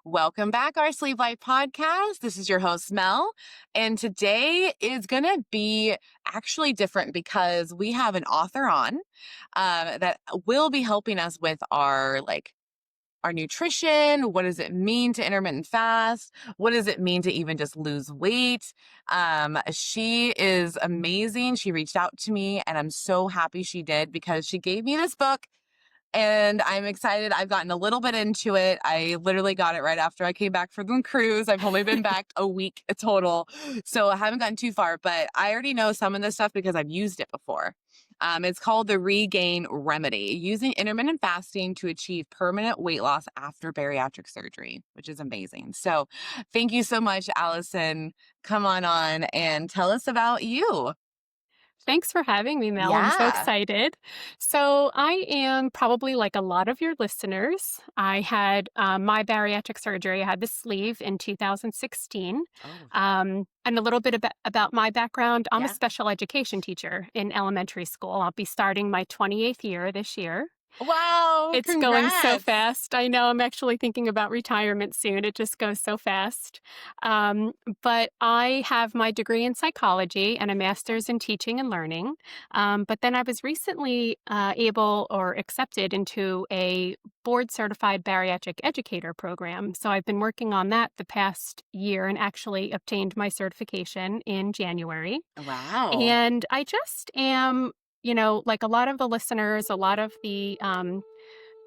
Welcome back, our Sleep Life podcast. This is your host, Mel. And today is going to be actually different because we have an author on that will be helping us with our nutrition. What does it mean to intermittent fast? What does it mean to even just lose weight? She is amazing. She reached out to me and I'm so happy she did because she gave me this book and I'm excited. I've gotten a little bit into it. I literally got it right after I came back from the cruise. I've only been back a week total, so I haven't gotten too far, but I already know some of this stuff because I've used it before. It's called the Regain Remedy, using intermittent fasting to achieve permanent weight loss after bariatric surgery, which is amazing. So thank you so much, Allison. Come on and tell us about you. Thanks for having me, Mel. I'm so Yeah. excited. So, I am probably like a lot of your listeners. I had my bariatric surgery. I had the sleeve in 2016. Oh, And a little bit about my background. I'm a yeah. special education teacher in elementary school. I'll be starting my 28th year this year. Wow, It's going so congrats. fast. I know I'm actually thinking about retirement soon. It just goes so fast. Um, but I have my degree in psychology and a master's in teaching and learning. But then I was recently able or accepted into a board certified bariatric educator program. So I've been working on that the past year and actually obtained my certification in January. Wow. And I just am, like a lot of the listeners, a lot of the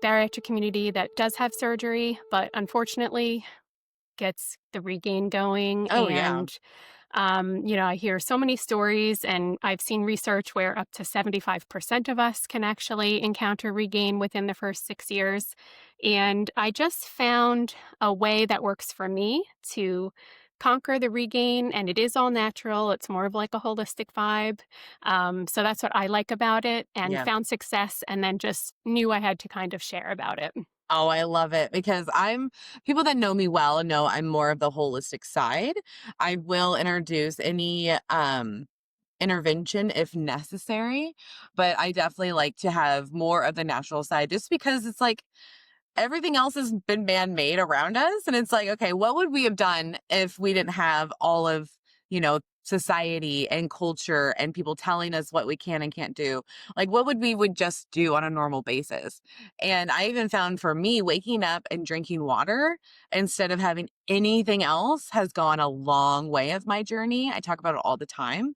bariatric community that does have surgery, but unfortunately gets the regain going. Oh, yeah. And, I hear so many stories, and I've seen research where up to 75% of us can actually encounter regain within the first 6 years. And I just found a way that works for me to conquer the regain, and it is all natural. It's more of like a holistic vibe. So that's what I like about it, and Yeah. found success, and then just knew I had to kind of share about it. Oh, I love it because people that know me well know I'm more of the holistic side. I will introduce any intervention if necessary, but I definitely like to have more of the natural side just because it's like everything else has been man-made around us. And it's like, okay, what would we have done if we didn't have all of, society and culture and people telling us what we can and can't do? Like, what would just do on a normal basis? And I even found for me, waking up and drinking water instead of having anything else has gone a long way of my journey. I talk about it all the time.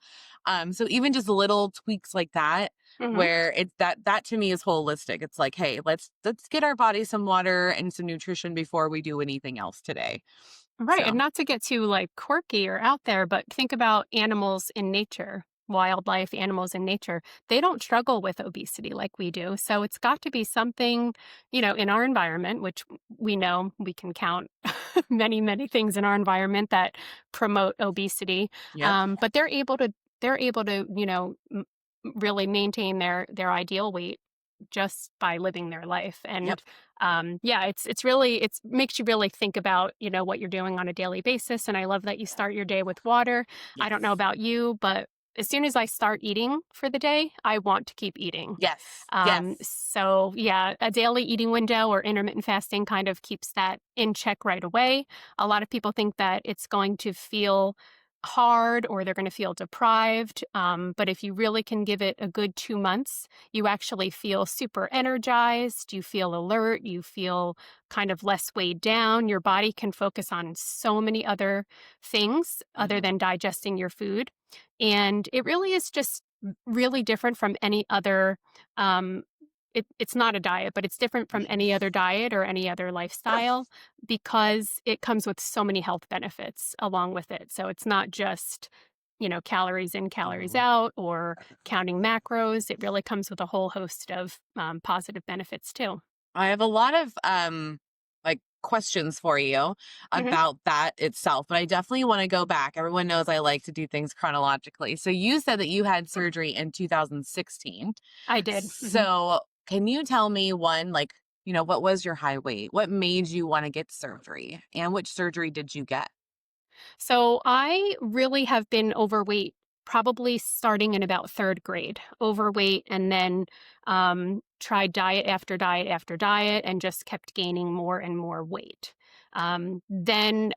So even just little tweaks like that Mhm. where it's that to me is holistic. It's like, hey, let's get our body some water and some nutrition before we do anything else today. Right, and So, not to get too, like, quirky or out there, but think about animals in nature, wildlife animals in nature. They don't struggle with obesity like we do, so it's got to be something, in our environment, which we know we can count many, many things in our environment that promote obesity, yep. but they're able to, really maintain their ideal weight just by living their life. Yep. And yeah, it's really, it's makes you really think about, what you're doing on a daily basis. And I love that you start your day with water. I don't know Yes. about you, but as soon as I start eating for the day, I want to keep eating. Yes. Yes. So yeah, a daily eating window or intermittent fasting kind of keeps that in check right away. A lot of people think that it's going to feel hard or they're going to feel deprived. But if you really can give it a good 2 months, you actually feel super energized. You feel alert. You feel kind of less weighed down. Your body can focus on so many other things other Mhm. than digesting your food. And it really is just really different from any other. Um, it's not a diet, but it's different from any other diet or any other lifestyle because it comes with so many health benefits along with it. So it's not just, calories in, calories Mhm. out or counting macros. It really comes with a whole host of positive benefits too. I have a lot of like questions for you Hmm. about that itself, but I definitely want to go back. Everyone knows I like to do things chronologically. So you said that you had surgery in 2016. I did. So can you tell me one, like, what was your high weight? What made you want to get surgery? And which surgery did you get? So I really have been overweight probably starting in about third grade, overweight, and then tried diet after diet after diet and just kept gaining more and more weight. Then,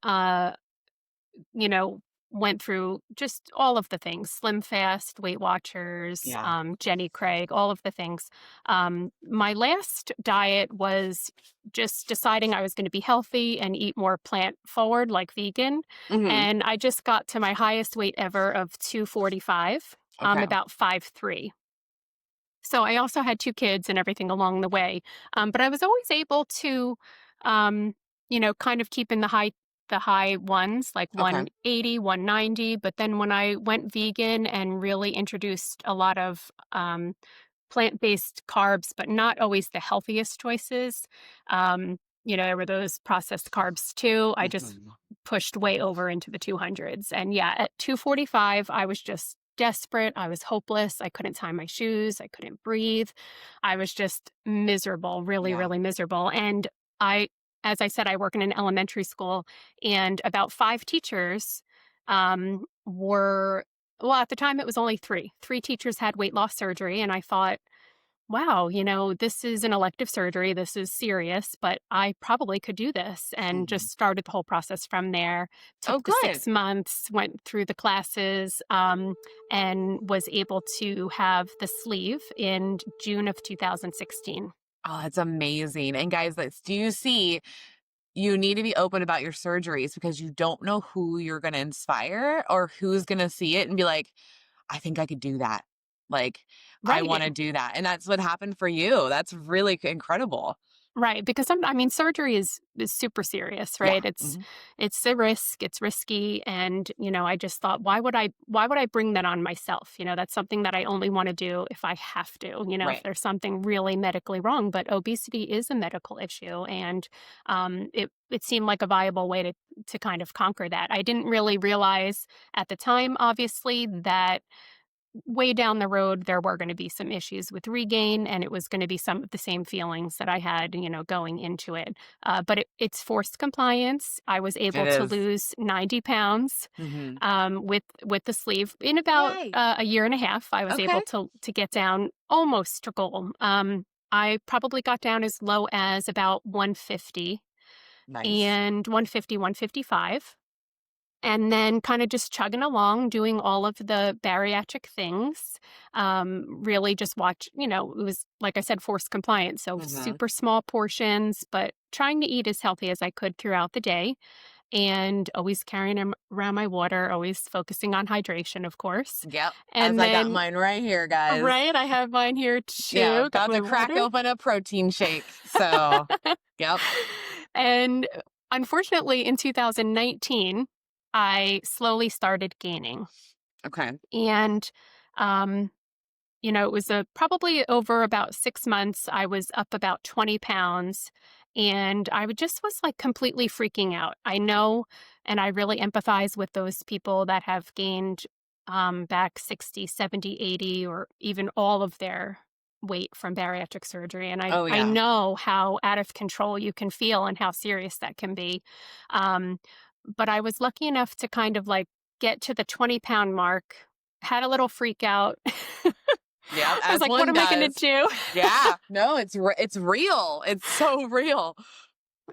you know, went through just all of the things, Slim Fast, Weight Watchers, Yeah. Jenny Craig, all of the things. My last diet was just deciding I was going to be healthy and eat more plant forward, like vegan. Hmm. And I just got to my highest weight ever of 245. I'm Okay. about 5'3". So I also had 2 kids and everything along the way. But I was always able to, um, kind of keep in the high ones, like Okay. 180, 190. But then when I went vegan and really introduced a lot of plant-based carbs, but not always the healthiest choices, there were those processed carbs too. I just Hmm. pushed way over into the 200s. And yeah, at 245, I was just desperate. I was hopeless. I couldn't tie my shoes. I couldn't breathe. I was just miserable, really, Yeah. really miserable. And I, as I said, I work in an elementary school, and about 5 teachers were, well, at the time it was only 3. 3 teachers had weight loss surgery. And I thought, wow, this is an elective surgery. This is serious, but I probably could do this, and Hmm. just started the whole process from there. Oh, Took the good. 6 months, went through the classes, and was able to have the sleeve in June of 2016. Oh, that's amazing. And guys, do you see? You need to be open about your surgeries because you don't know who you're going to inspire or who's going to see it and be like, I think I could do that. Like, I Right. want to do that. And that's what happened for you. That's really incredible. Right, because surgery is super serious, Yeah. right? It's Hmm. it's a risk, it's risky, and I just thought, why would I bring that on myself? That's something that I only want to do if I have to, if Right. there's something really medically wrong. But obesity is a medical issue, and it seemed like a viable way to kind of conquer that. I didn't really realize at the time, obviously, that way down the road, there were going to be some issues with regain, and it was going to be some of the same feelings that I had, going into it. But it's forced compliance. I was It able to is. lose 90 pounds Hmm. with the sleeve in about Yay. a year and a half. I was able Okay. to get down almost to goal. I probably got down as low as about 150 Nice. and 150, 155. And then kind of just chugging along, doing all of the bariatric things. Really just it was, like I said, forced compliance. So Hmm. super small portions, but trying to eat as healthy as I could throughout the day, and always carrying around my water, always focusing on hydration, of course. Yep. As And I got then, mine right here, guys. right, I have mine here Yeah. too. Got About my to crack water. open a protein shake. So, yep. And unfortunately, in 2019, I slowly started gaining. Okay. And, um, it was probably over about 6 months. I was up about 20 pounds, and just was like completely freaking out. I know, and I really empathize with those people that have gained back 60, 70, 80, or even all of their weight from bariatric surgery. And Oh, I yeah. know how out of control you can feel and how serious that can be. Um, but I was lucky enough to kind of like get to the 20-pound mark, had a little freak out. Yep. I was As like, "What one am I gonna does. do?" Yeah. No, it's real. It's so real.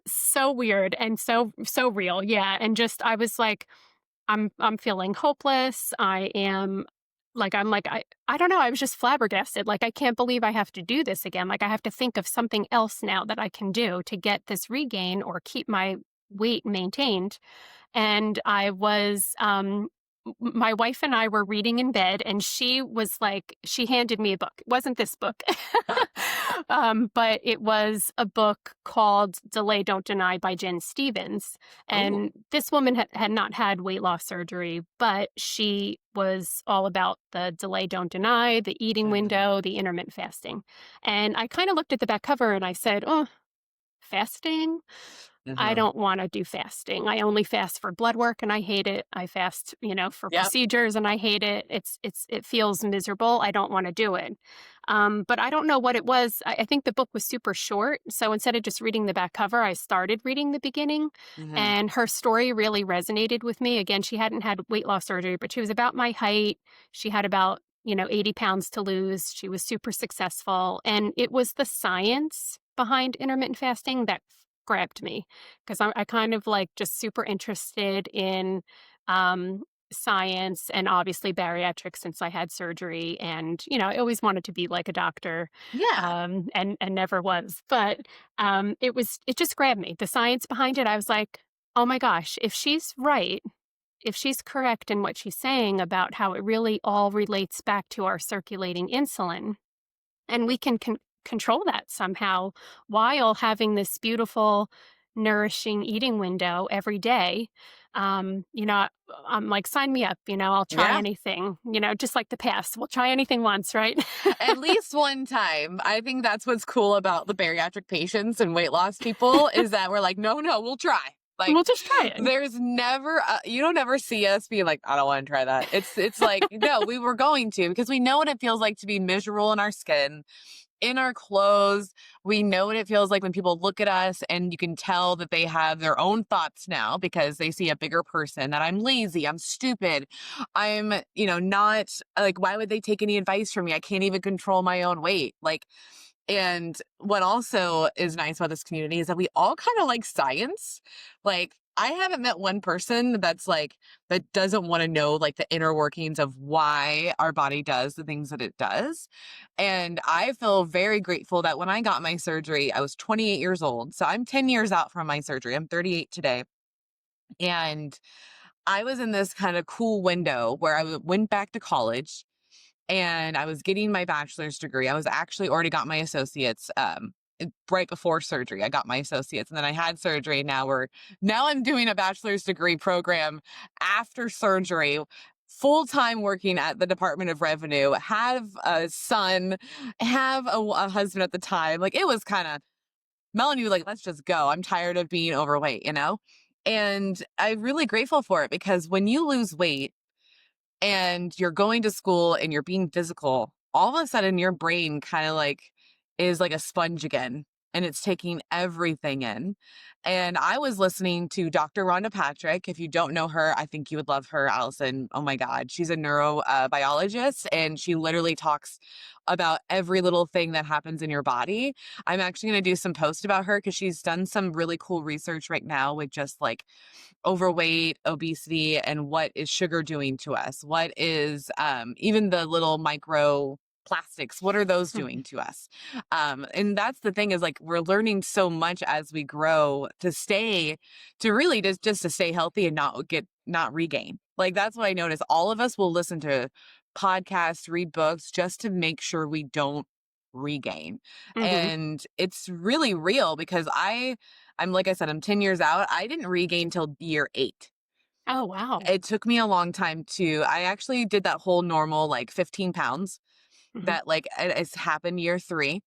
So weird and so real, yeah, and just I was like, I'm feeling hopeless. I don't know, I was just flabbergasted, like, I can't believe I have to do this again, like, I have to think of something else now that I can do to get this regain or keep my weight maintained. And I was my wife and I were reading in bed, and she handed me a book. It wasn't this book. But it was a book called Delay Don't Deny by Jen Stevens. Oh. And this woman had not had weight loss surgery, but she was all about the delay don't deny, the eating Mhm. window, the intermittent fasting. And I kind of looked at the back cover and I said, "Oh, fasting? I Mhm. don't wanna do fasting. I only fast for blood work, and I hate it. I fast, for Yep. procedures, and I hate it. It feels miserable. I don't wanna do it." But I don't know what it was. I think the book was super short, so instead of just reading the back cover, I started reading the beginning, Mhm. and her story really resonated with me. Again, she hadn't had weight loss surgery, but she was about my height. She had about, 80 pounds to lose. She was super successful, and it was the science behind intermittent fasting that grabbed me because I kind of like just super interested in um, science and obviously bariatric since I had surgery. And, I always wanted to be like a doctor Yeah. and never was. But it just grabbed me. The science behind it, I was like, oh my gosh, if she's right, if she's correct in what she's saying about how it really all relates back to our circulating insulin, and we can control that somehow while having this beautiful, nourishing eating window every day. I'm like, sign me up, I'll try Yeah. anything, just like the past. We'll try anything once, right? At least one time. I think that's what's cool about the bariatric patients and weight loss people is that we're like, no, no, we'll try. Like, We'll just try it. there's never, you don't ever see us being like, I don't want to try that. It's like, no, we were going to because we know what it feels like to be miserable in our skin, in our clothes. We know what it feels like when people look at us and you can tell that they have their own thoughts now because they see a bigger person, that I'm lazy, I'm stupid, I'm, not like, why would they take any advice from me? I can't even control my own weight. Like, and what also is nice about this community is that we all kind of like science. Like, I haven't met one person that's like, that doesn't want to know like the inner workings of why our body does the things that it does. And I feel very grateful that when I got my surgery, I was 28 years old. So I'm 10 years out from my surgery. I'm 38 today. And I was in this kind of cool window where went back to college and I was getting my bachelor's degree. I was actually already got my associates right before surgery. I got my associates and then I had surgery. Now I'm doing a bachelor's degree program after surgery, full time working at the Department of Revenue, have a son, have a husband at the time. Like it was kind of Melanie was like, let's just go. I'm tired of being overweight, you know? And I'm really grateful for it because when you lose weight, and you're going to school and you're being physical, all of a sudden your brain kind of like is like a sponge again and it's taking everything in. And I was listening to Dr. Rhonda Patrick. If you don't know her, I think you would love her, Allison. Oh my God. She's a neurobiologist and she literally talks about every little thing that happens in your body. I'm actually going to do some posts about her because she's done some really cool research right now with just like overweight, obesity, and what is sugar doing to us? What is even the little micro plastics? What are those doing to us? And that's the thing is like we're learning so much as we grow to really just to stay healthy and not regain. Like that's what I notice. All of us will listen to podcasts, read books just to make sure we don't regain. Hmm. And it's really real because I'm like I said, I'm 10 years out. I didn't regain till year 8. Oh, wow. It took me a long time I actually did that whole normal like 15 pounds Hmm. that like it's happened year 3.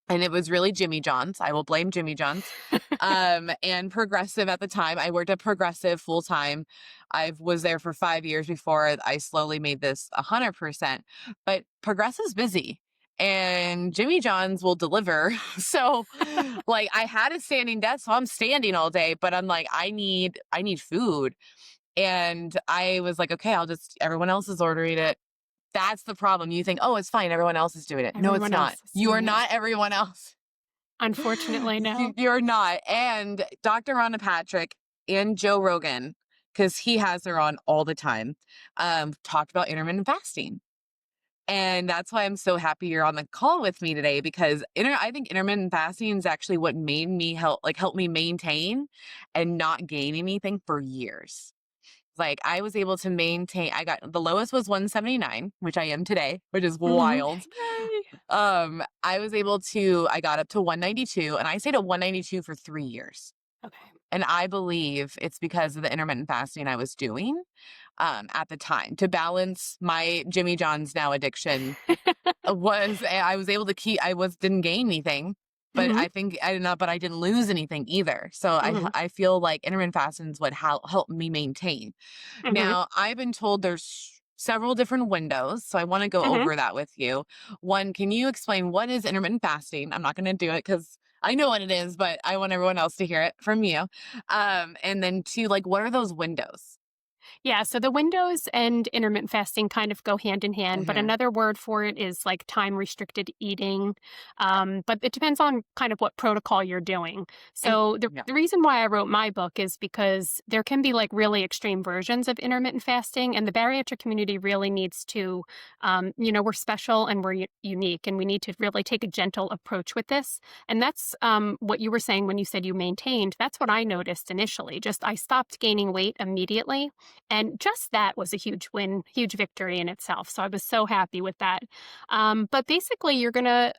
And it was really Jimmy John's. I will blame Jimmy John's. And Progressive at the time. I worked at Progressive full time. I was there for 5 years before I slowly made this 100%. But Progressive's busy and Jimmy John's will deliver. So like I had a standing desk, so I'm standing all day, but I'm like, I need food. And I was like, okay, everyone else is ordering it. That's the problem. You think, oh, it's fine. Everyone else is doing it. No, it's Everyone not. else is You are doing it. not everyone else. Unfortunately, no. You're not. And Dr. Rhonda Patrick and Joe Rogan, because he has her on all the time, talked about intermittent fasting. And that's why I'm so happy you're on the call with me today because I think intermittent fasting is actually what made me help me maintain and not gain anything for years. Like I was able to maintain, I got the lowest was 179, which I am today, which is Hmm. wild. Yay. I got up to 192 and I stayed at 192 for 3 years. Okay. And I believe it's because of the intermittent fasting I was doing at the time to balance my Jimmy John's now addiction I was able to didn't gain anything, but Hmm. I think I did not, but I didn't lose anything either. So Hmm. I feel like intermittent fasting is what helped me maintain. Hmm. Now, I've been told there's several different windows, so I want to go Hmm. over that with you. One, can you explain what is intermittent fasting? I'm not going to do it because I know what it is, but I want everyone else to hear it from you. And then two, like, what are those windows? Yeah, so the windows and intermittent fasting kind of go hand in hand, but Hmm. another word for it is like time restricted eating. But it depends on kind of what protocol you're doing. And So yeah, the reason why I wrote my book is because there can be like really extreme versions of intermittent fasting, and the bariatric community really needs to, we're special and we're unique, and we need to really take a gentle approach with this. And that's what you were saying when you said you maintained. That's what I noticed initially. Just I stopped gaining weight immediately, and just that was a huge win, huge victory in itself. So I was so happy with that. But basically, you're going to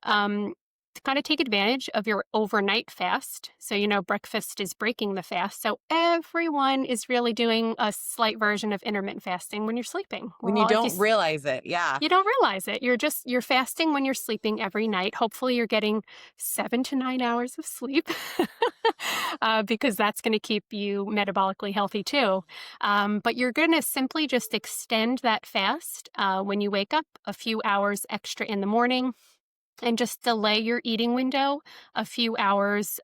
kind of take advantage of your overnight fast. So, breakfast is breaking the fast. So everyone is really doing a slight version of intermittent fasting when you're sleeping. when you Well, if don't realize it. Yeah. you don't realize it. You're fasting when you're sleeping every night. Hopefully, you're getting 7 to 9 hours of sleep because that's going to keep you metabolically healthy too. But you're going to simply just extend that fast when you wake up a few hours extra in the morning and just delay your eating window a few hours.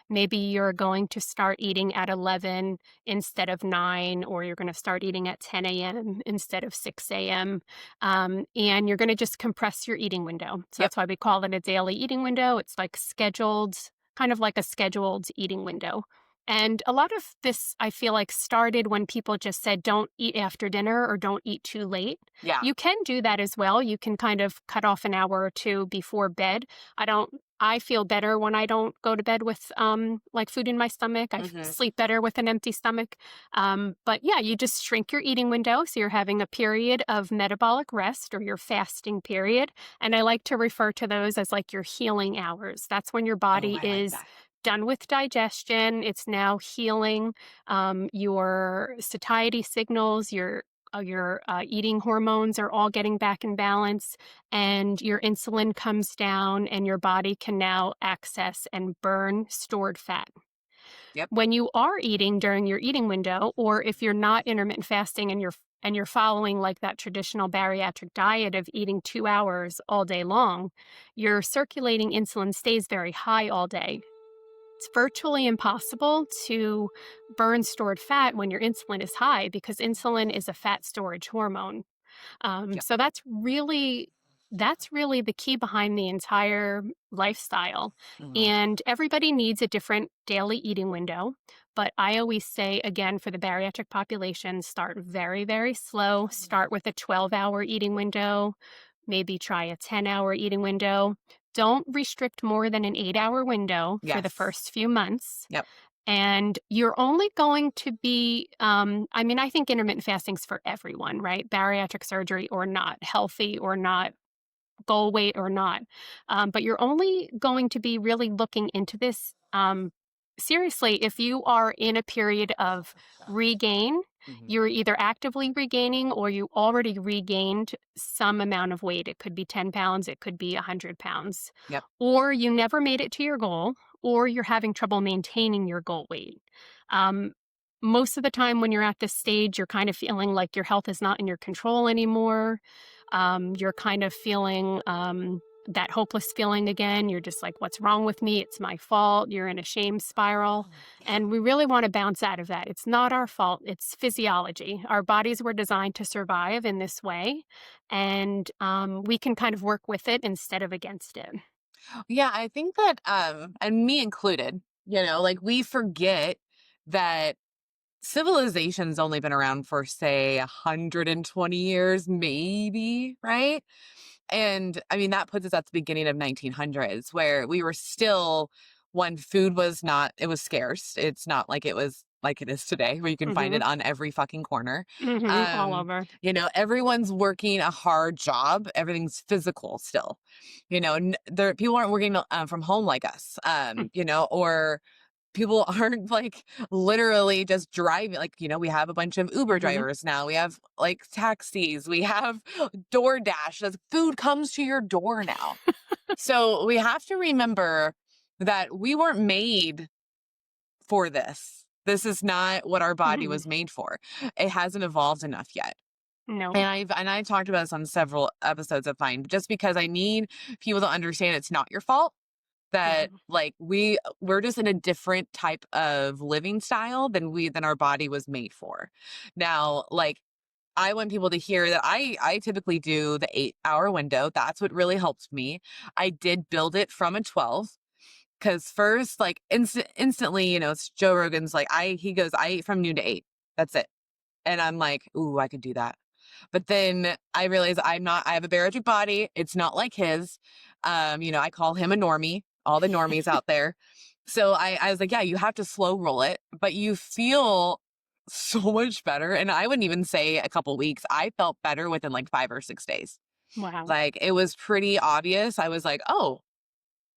Maybe you're going to start eating at 11 instead of 9, or you're going to start eating at 10 a.m. instead of 6 a.m. And you're going to just compress your eating window. So Yep. that's why we call it a daily eating window. It's like scheduled, kind of like a scheduled eating window. And a lot of this, I feel like, started when people just said, don't eat after dinner or don't eat too late. Yeah. You can do that as well. You can kind of cut off an hour or two before bed. I feel better when I don't go to bed with like food in my stomach. Hmm. Sleep better with an empty stomach. But yeah, you just shrink your eating window. So you're having a period of metabolic rest or your fasting period. And I like to refer to those as like your healing hours. That's when your Oh, body I like is that. done with digestion. It's now healing. Your satiety signals, your eating hormones are all getting back in balance, and your insulin comes down, and your body can now access and burn stored fat. Yep. When you are eating during your eating window, or if you're not intermittent fasting and you're following like that traditional bariatric diet of eating 2 hours all day long, your circulating insulin stays very high all day. It's virtually impossible to burn stored fat when your insulin is high because insulin is a fat storage hormone. Yep. So that's really the key behind the entire lifestyle. Hmm. And everybody needs a different daily eating window. But I always say, again, for the bariatric population, start very, very slow. Start with a 12-hour eating window, maybe try a 10-hour eating window. Don't restrict more than an 8-hour window for the Yes. first few months. Yep. And you're only going to be, I think intermittent fasting's for everyone, right? Bariatric surgery or not, healthy or not, goal weight or not. But you're only going to be really looking into this seriously if you are in a period of regain. Hmm. You're either actively regaining or you already regained some amount of weight. It could be 10 pounds, it could be 100 pounds. Yep. Or you never made it to your goal, or you're having trouble maintaining your goal weight. Um, Most of the time, when you're at this stage, you're kind of feeling like your health is not in your control anymore. You're kind of feeling that hopeless feeling again. You're just like, what's wrong with me? It's my fault. You're in a shame spiral. And we really want to bounce out of that. It's not our fault, it's physiology. Our bodies were designed to survive in this way. And we can kind of work with it instead of against it. Yeah, I think that, and me included, like we forget that civilization's only been around for, say, 120 years, maybe, right? And I mean, that puts us at the beginning of 1900s where we were still, when food was not, it was scarce. It's not like it was like it is today, where you can find Hmm. it on every fucking corner. All Um, over. everyone's working a hard job. Everything's physical still. There people aren't working from home like us. Or people aren't like literally just driving. Like, we have a bunch of Uber Hmm. drivers now. We have like taxis. We have DoorDash. Like, food comes to your door now. So we have to remember that we weren't made for this. This is not what our body Hmm. was made for. It hasn't evolved enough yet. No. And I talked about this on several episodes of mine, just because I need people to understand it's not your fault. that Wow. like we're just in a different type of living style than our body was made for. Now, like I want people to hear that I typically do the 8-hour window. That's what really helped me. I did build it from a 12 because first, like instantly, it's Joe Rogan's like he goes, I eat from noon to 8. That's it. And I'm like, ooh, I could do that. But then I realize I have a bariatric body. It's not like his. I call him a normie, all the normies out there. So I was like, yeah, you have to slow roll it, but you feel so much better. And I wouldn't even say a couple weeks. I felt better within like 5 or 6 days. Wow. Like it was pretty obvious. I was like, oh,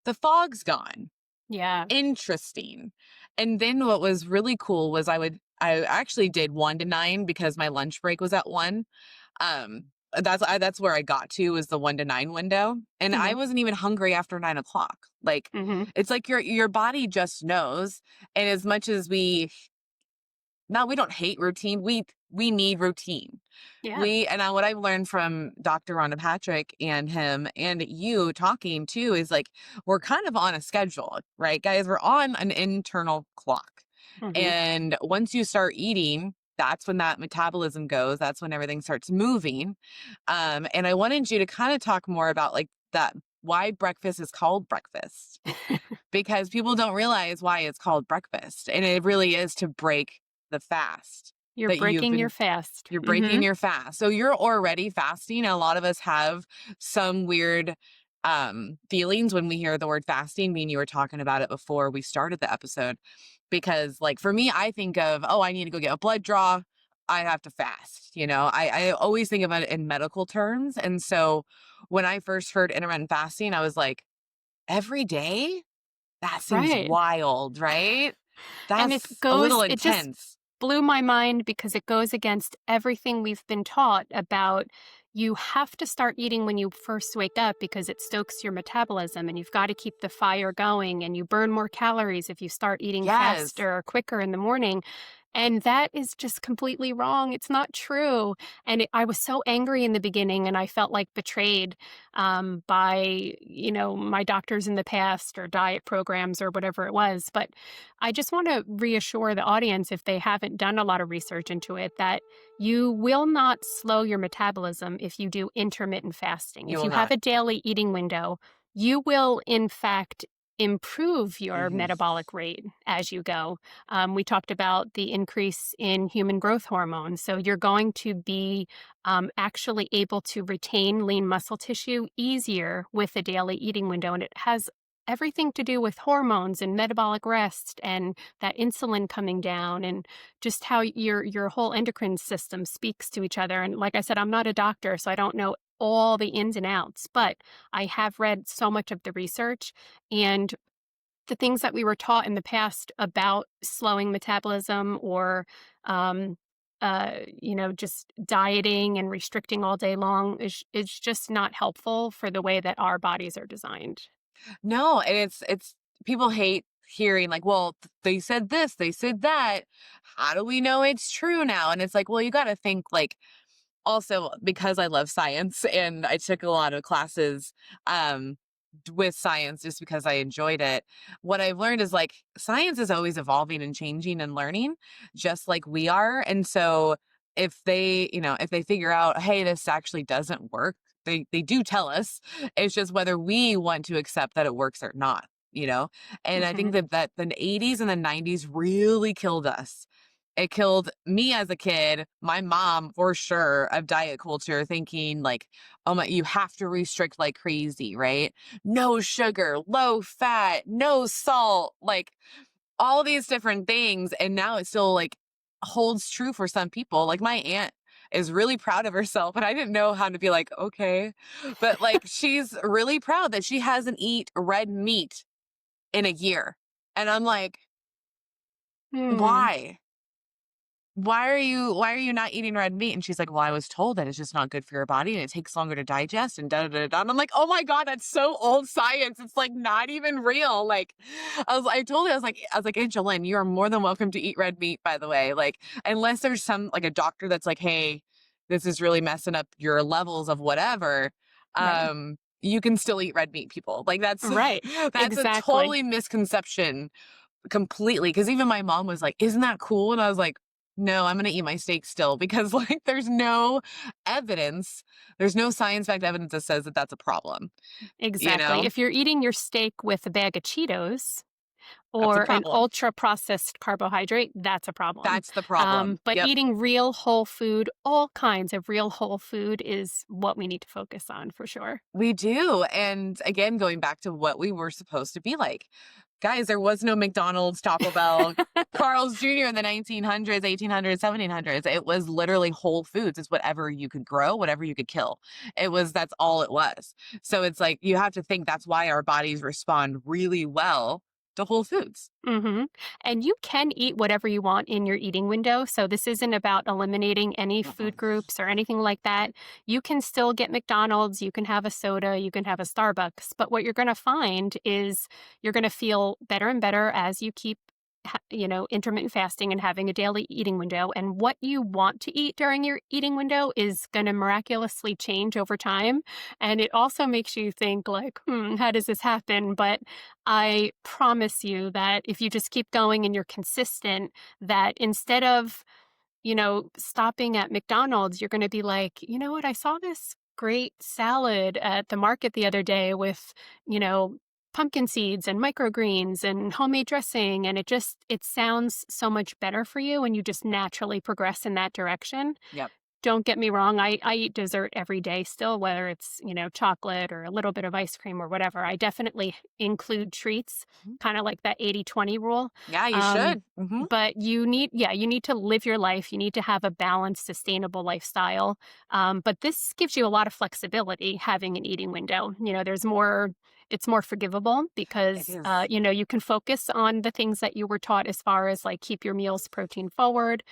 the fog's gone. Yeah. Interesting. And then what was really cool was I actually did 1 to 9 because my lunch break was at 1. Um, that's where I got to was the 1 to 9 window, and I Mhm. wasn't even hungry after 9 o'clock. Like, Mhm. it's like your body just knows, and as much as we don't hate routine, we need routine. Yeah. What I've learned from Dr. Rhonda Patrick and him and you talking too is like we're kind of on a schedule, right, guys? We're on an internal clock. Mhm. And once you start eating, that's when that metabolism goes. That's when everything starts moving. And I wanted you to kind of talk more about like that why breakfast is called breakfast because people don't realize why it's called breakfast. And it really is to break the fast You're that breaking your fast. you're breaking Mhm. your fast. So you're already fasting. A lot of us have some weird feelings when we hear the word fasting. Me and you were talking about it before we started the episode. Because like for me, I think of, oh, I need to go get a blood draw. I have to fast. I always think about it in medical terms. And so when I first heard intermittent fasting, I was like, every day? That seems Right. wild, right? And That's a little it just intense. blew my mind because it goes against everything we've been taught about you have to start eating when you first wake up because it stokes your metabolism and you've got to keep the fire going and you burn more calories if you start eating Yes. faster or quicker in the morning. And that is just completely wrong. It's not true. And I was so angry in the beginning and I felt like betrayed by, my doctors in the past or diet programs or whatever it was. But I just want to reassure the audience, if they haven't done a lot of research into it, that you will not slow your metabolism if you do intermittent fasting. You If will you have not. a daily eating window, you will, in fact, improve your Mhm. metabolic rate as you go. We talked about the increase in human growth hormone. So you're going to be actually able to retain lean muscle tissue easier with a daily eating window. And it has everything to do with hormones and metabolic rest and that insulin coming down and just how your whole endocrine system speaks to each other. And like I said, I'm not a doctor, so I don't know all the ins and outs, but I have read so much of the research and the things that we were taught in the past about slowing metabolism or um just dieting and restricting all day long is just not helpful for the way that our bodies are designed. No, and it's people hate hearing like, "Well, they said this, they said that. How do we know it's true now?" And it's like, well, you gotta think like also because I love science and I took a lot of classes with science just because I enjoyed it. What I've learned is like science is always evolving and changing and learning just like we are. And so if they figure out, hey, this actually doesn't work, they do tell us. It's just whether we want to accept that it works or not. And I think Mhm. that the 80s and the 90s really killed us. It killed me as a kid, my mom for sure of diet culture thinking like, oh my, you have to restrict like crazy, right? No sugar, low fat, no salt, like all these different things. And now it still like holds true for some people. Like my aunt is really proud of herself. And I didn't know how to be like, okay. But like she's really proud that she hasn't eat red meat in a year. And I'm like, Hmm. why? Why are you not eating red meat? And she's like, well, I was told that it's just not good for your body and it takes longer to digest and da da da da. And I'm like, oh my God, that's so old science. It's like not even real. Like I told her, I was like, Angelin, you are more than welcome to eat red meat, by the way. Like, unless there's some like a doctor that's like, hey, this is really messing up your levels of whatever. Right. you can still eat red meat, people. Like that's Right. that's a Exactly. totally misconception completely. Because even my mom was like, "Isn't that cool?" And I was like, "No, I'm gonna eat my steak still," because like there's no evidence, there's no science-backed evidence that says that that's a problem. You Exactly. know, If you're eating your steak with a bag of Cheetos that's a or an problem. ultra processed carbohydrate, that's a problem. That's the problem. But Yep. eating real whole food, all kinds of real whole food is what we need to focus on for sure. We do. And again, going back to what we were supposed to be like. Guys, there was no McDonald's, Taco Bell, Carl's Jr. in the 1900s, 1800s, 1700s. It was literally whole foods. It's whatever you could grow, whatever you could kill. That's all it was. So it's like, you have to think that's why our bodies respond really well to whole foods. Mhm. And you can eat whatever you want in your eating window, so this isn't about eliminating any Mm-mm. food groups or anything like that. You can still get McDonald's, you can have a soda, you can have a Starbucks, but what you're gonna find is you're gonna feel better and better as you keep intermittent fasting and having a daily eating window, and what you want to eat during your eating window is gonna miraculously change over time, and it also makes you think like, "Hmm, how does this happen?" But I promise you that if you just keep going and you're consistent, that instead of, stopping at McDonald's, you're going to be like, you know what? I saw this great salad at the market the other day with, you know, pumpkin seeds and microgreens and homemade dressing. And it sounds so much better for you. And you just naturally progress in that direction. Yep. Don't get me wrong, I eat dessert every day still, whether it's, chocolate or a little bit of ice cream or whatever. I definitely include treats, Mhm. kinda like that 80-20 rule. Yeah, you Um, should. Hmm. but you need to live your life, you need to have a balanced, sustainable lifestyle. But this gives you a lot of flexibility having an eating window. It's more forgivable It because, is. you can focus on the things that you were taught as far as, like, keep your meals protein forward,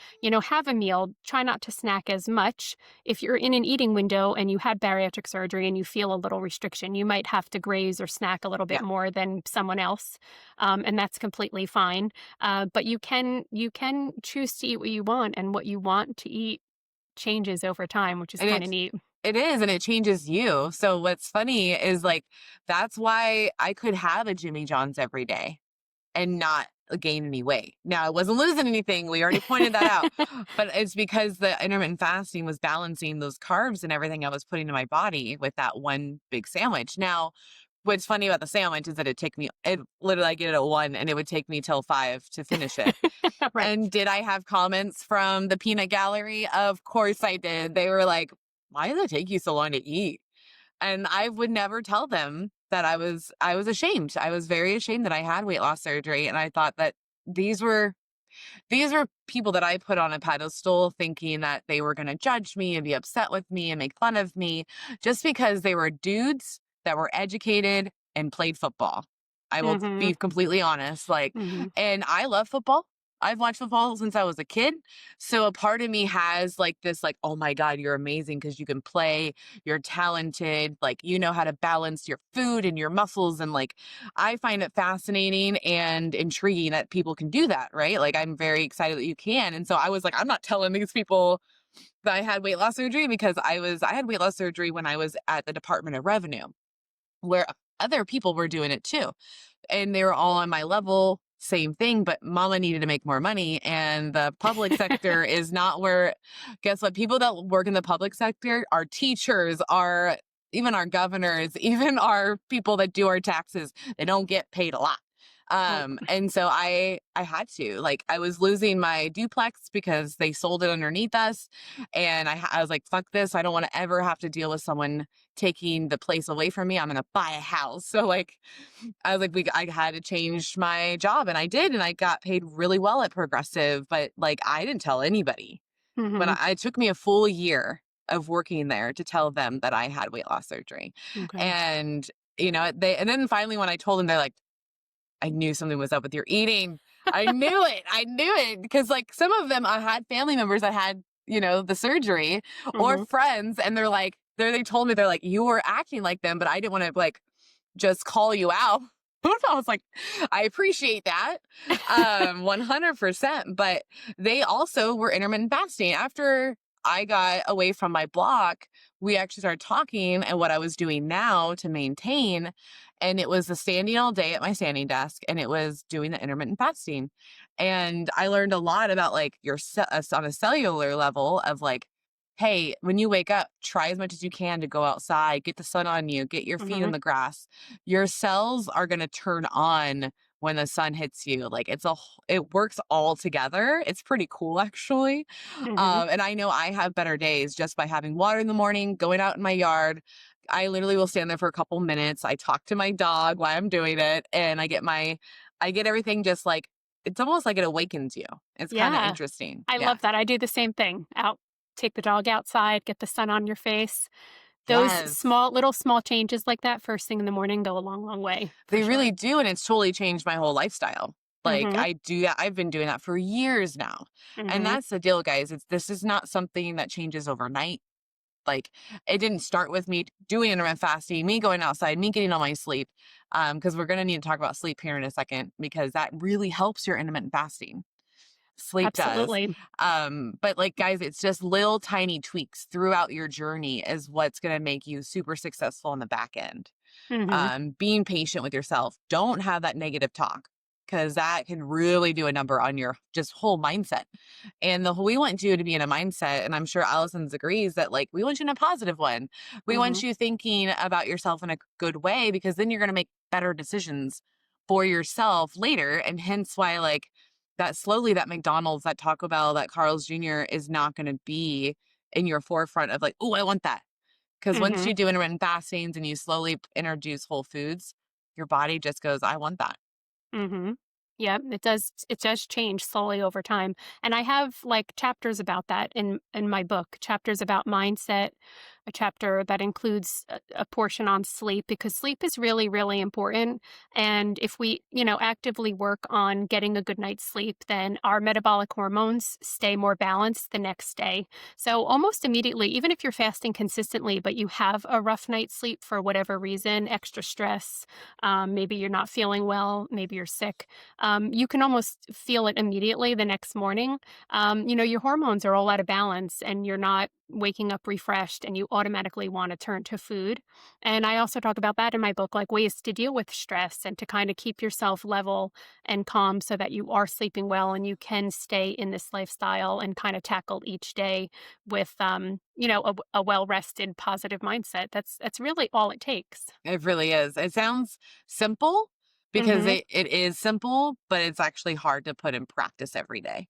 have a meal, try not to snack as much. If you're in an eating window and you had bariatric surgery and you feel a little restriction, you might have to graze or snack a little bit Yeah. more than someone else, and that's completely fine. But you can choose to eat what you want, and what you want to eat changes over time, which is And kind of it neat. it is, and it changes you. So what's funny is like that's why I could have a Jimmy John's every day and not gain any weight. Now, I wasn't losing anything. We already pointed that out. But it's because the intermittent fasting was balancing those carbs and everything I was putting in my body with that one big sandwich. Now, what's funny about the sandwich is that it literally, I get it at 1 and it would take me till 5 to finish it. Right. And did I have comments from the peanut gallery? Of course I did. They were like, "Why does it take you so long to eat?" And I would never tell them that I was ashamed. I was very ashamed that I had weight loss surgery, and I thought that these were these were people that I put on a pedestal thinking that they were gonna judge me and be upset with me and make fun of me just because they were dudes that were educated and played football. I will Mhm. be completely honest, like, Mhm. and I love football. I've watched football since I was a kid. So a part of me has like this, like, oh my God, you're amazing because you can play, you're talented, like you know how to balance your food and your muscles. And like I find it fascinating and intriguing that people can do that, right? Like I'm very excited that you can. And so I was like, I'm not telling these people that I had weight loss surgery because I had weight loss surgery when I was at the Department of Revenue, where other people were doing it too. And they were all on my level, same thing, but mama needed to make more money. And the public sector is not where, guess what? People that work in the public sector, our teachers, our even our governors, even our people that do our taxes, they don't get paid a lot. Right. And so I had to, like, I was losing my duplex because they sold it underneath us. And I was like, fuck this. I don't want to ever have to deal with someone taking the place away from me. I'm gonna buy a house. So like I was like, I had to change my job, and I did, and I got paid really well at Progressive, but like I didn't tell anybody. Mhm. It took me a full year of working there to tell them that I had weight loss surgery. Okay. And and then finally when I told them, they're like, I knew something was up with your eating. I knew it. I knew it. Because like some of them, I had family members that had, the surgery or Mhm. friends, and they told me, they're like, you were acting like them, but I didn't want to like just call you out. I was like, I appreciate that. 100%. But they also were intermittent fasting. After I got away from my block, we actually started talking and what I was doing now to maintain. And it was the standing all day at my standing desk and it was doing the intermittent fasting. And I learned a lot about like on a cellular level of like, hey, when you wake up, try as much as you can to go outside, get the sun on you, get your feet in Mhm. the grass. Your cells are going to turn on when the sun hits you. Like it works all together. It's pretty cool actually. Mhm. And I know I have better days just by having water in the morning, going out in my yard. I literally will stand there for a couple minutes. I talk to my dog while I'm doing it, and I get everything just like it's almost like it awakens you. It's kind of Yeah. interesting. I Yeah. love that. I do the same thing. Take the dog outside, get the sun on your face. Those Yes. small changes like that first thing in the morning go a long, long way for They really sure. do, and it's totally changed my whole lifestyle. Like, Mhm. I do that I've been doing that for years now, and Mhm. that's the deal, guys. This is not something that changes overnight. Like, it didn't start with me doing intermittent fasting, me going outside, me getting all my sleep, because we're gonna need to talk about sleep here in a second because that really helps your intermittent fasting. Sleep does. Absolutely. But, like, guys, it's just little tiny tweaks throughout your journey is what's gonna make you super successful on the back end. Mhm. Being patient with yourself. Don't have that negative talk because that can really do a number on your just whole mindset. And we want you to be in a mindset, and I'm sure Allison's agrees that like we want you in a positive one. We want Mhm. you thinking about yourself in a good way because then you're going to make better decisions for yourself later. And hence why like that slowly that McDonald's, that Taco Bell, that Carl's Jr. is not going to be in your forefront of like, oh, I want that. Because once Mhm. you do intermittent fastings and you slowly introduce whole foods, your body just goes, I want that. Mhm. Yep, it does change slowly over time. And I have like chapters about that in my book, chapters about mindset, a chapter that includes a portion on sleep because sleep is really really important and if we, actively work on getting a good night's sleep, then our metabolic hormones stay more balanced the next day. So almost immediately, even if you're fasting consistently but you have a rough night's sleep for whatever reason, extra stress, maybe you're not feeling well, maybe you're sick, you can almost feel it immediately the next morning. Your hormones are all out of balance and you're not waking up refreshed and you automatically want to turn to food. And I also talk about that in my book, like ways to deal with stress and to kind of keep yourself level and calm so that you are sleeping well and you can stay in this lifestyle and kind of tackle each day with, a well rested, positive mindset. That's really all it takes. It really is. It sounds simple because Hmm. it is simple, but it's actually hard to put in practice every day.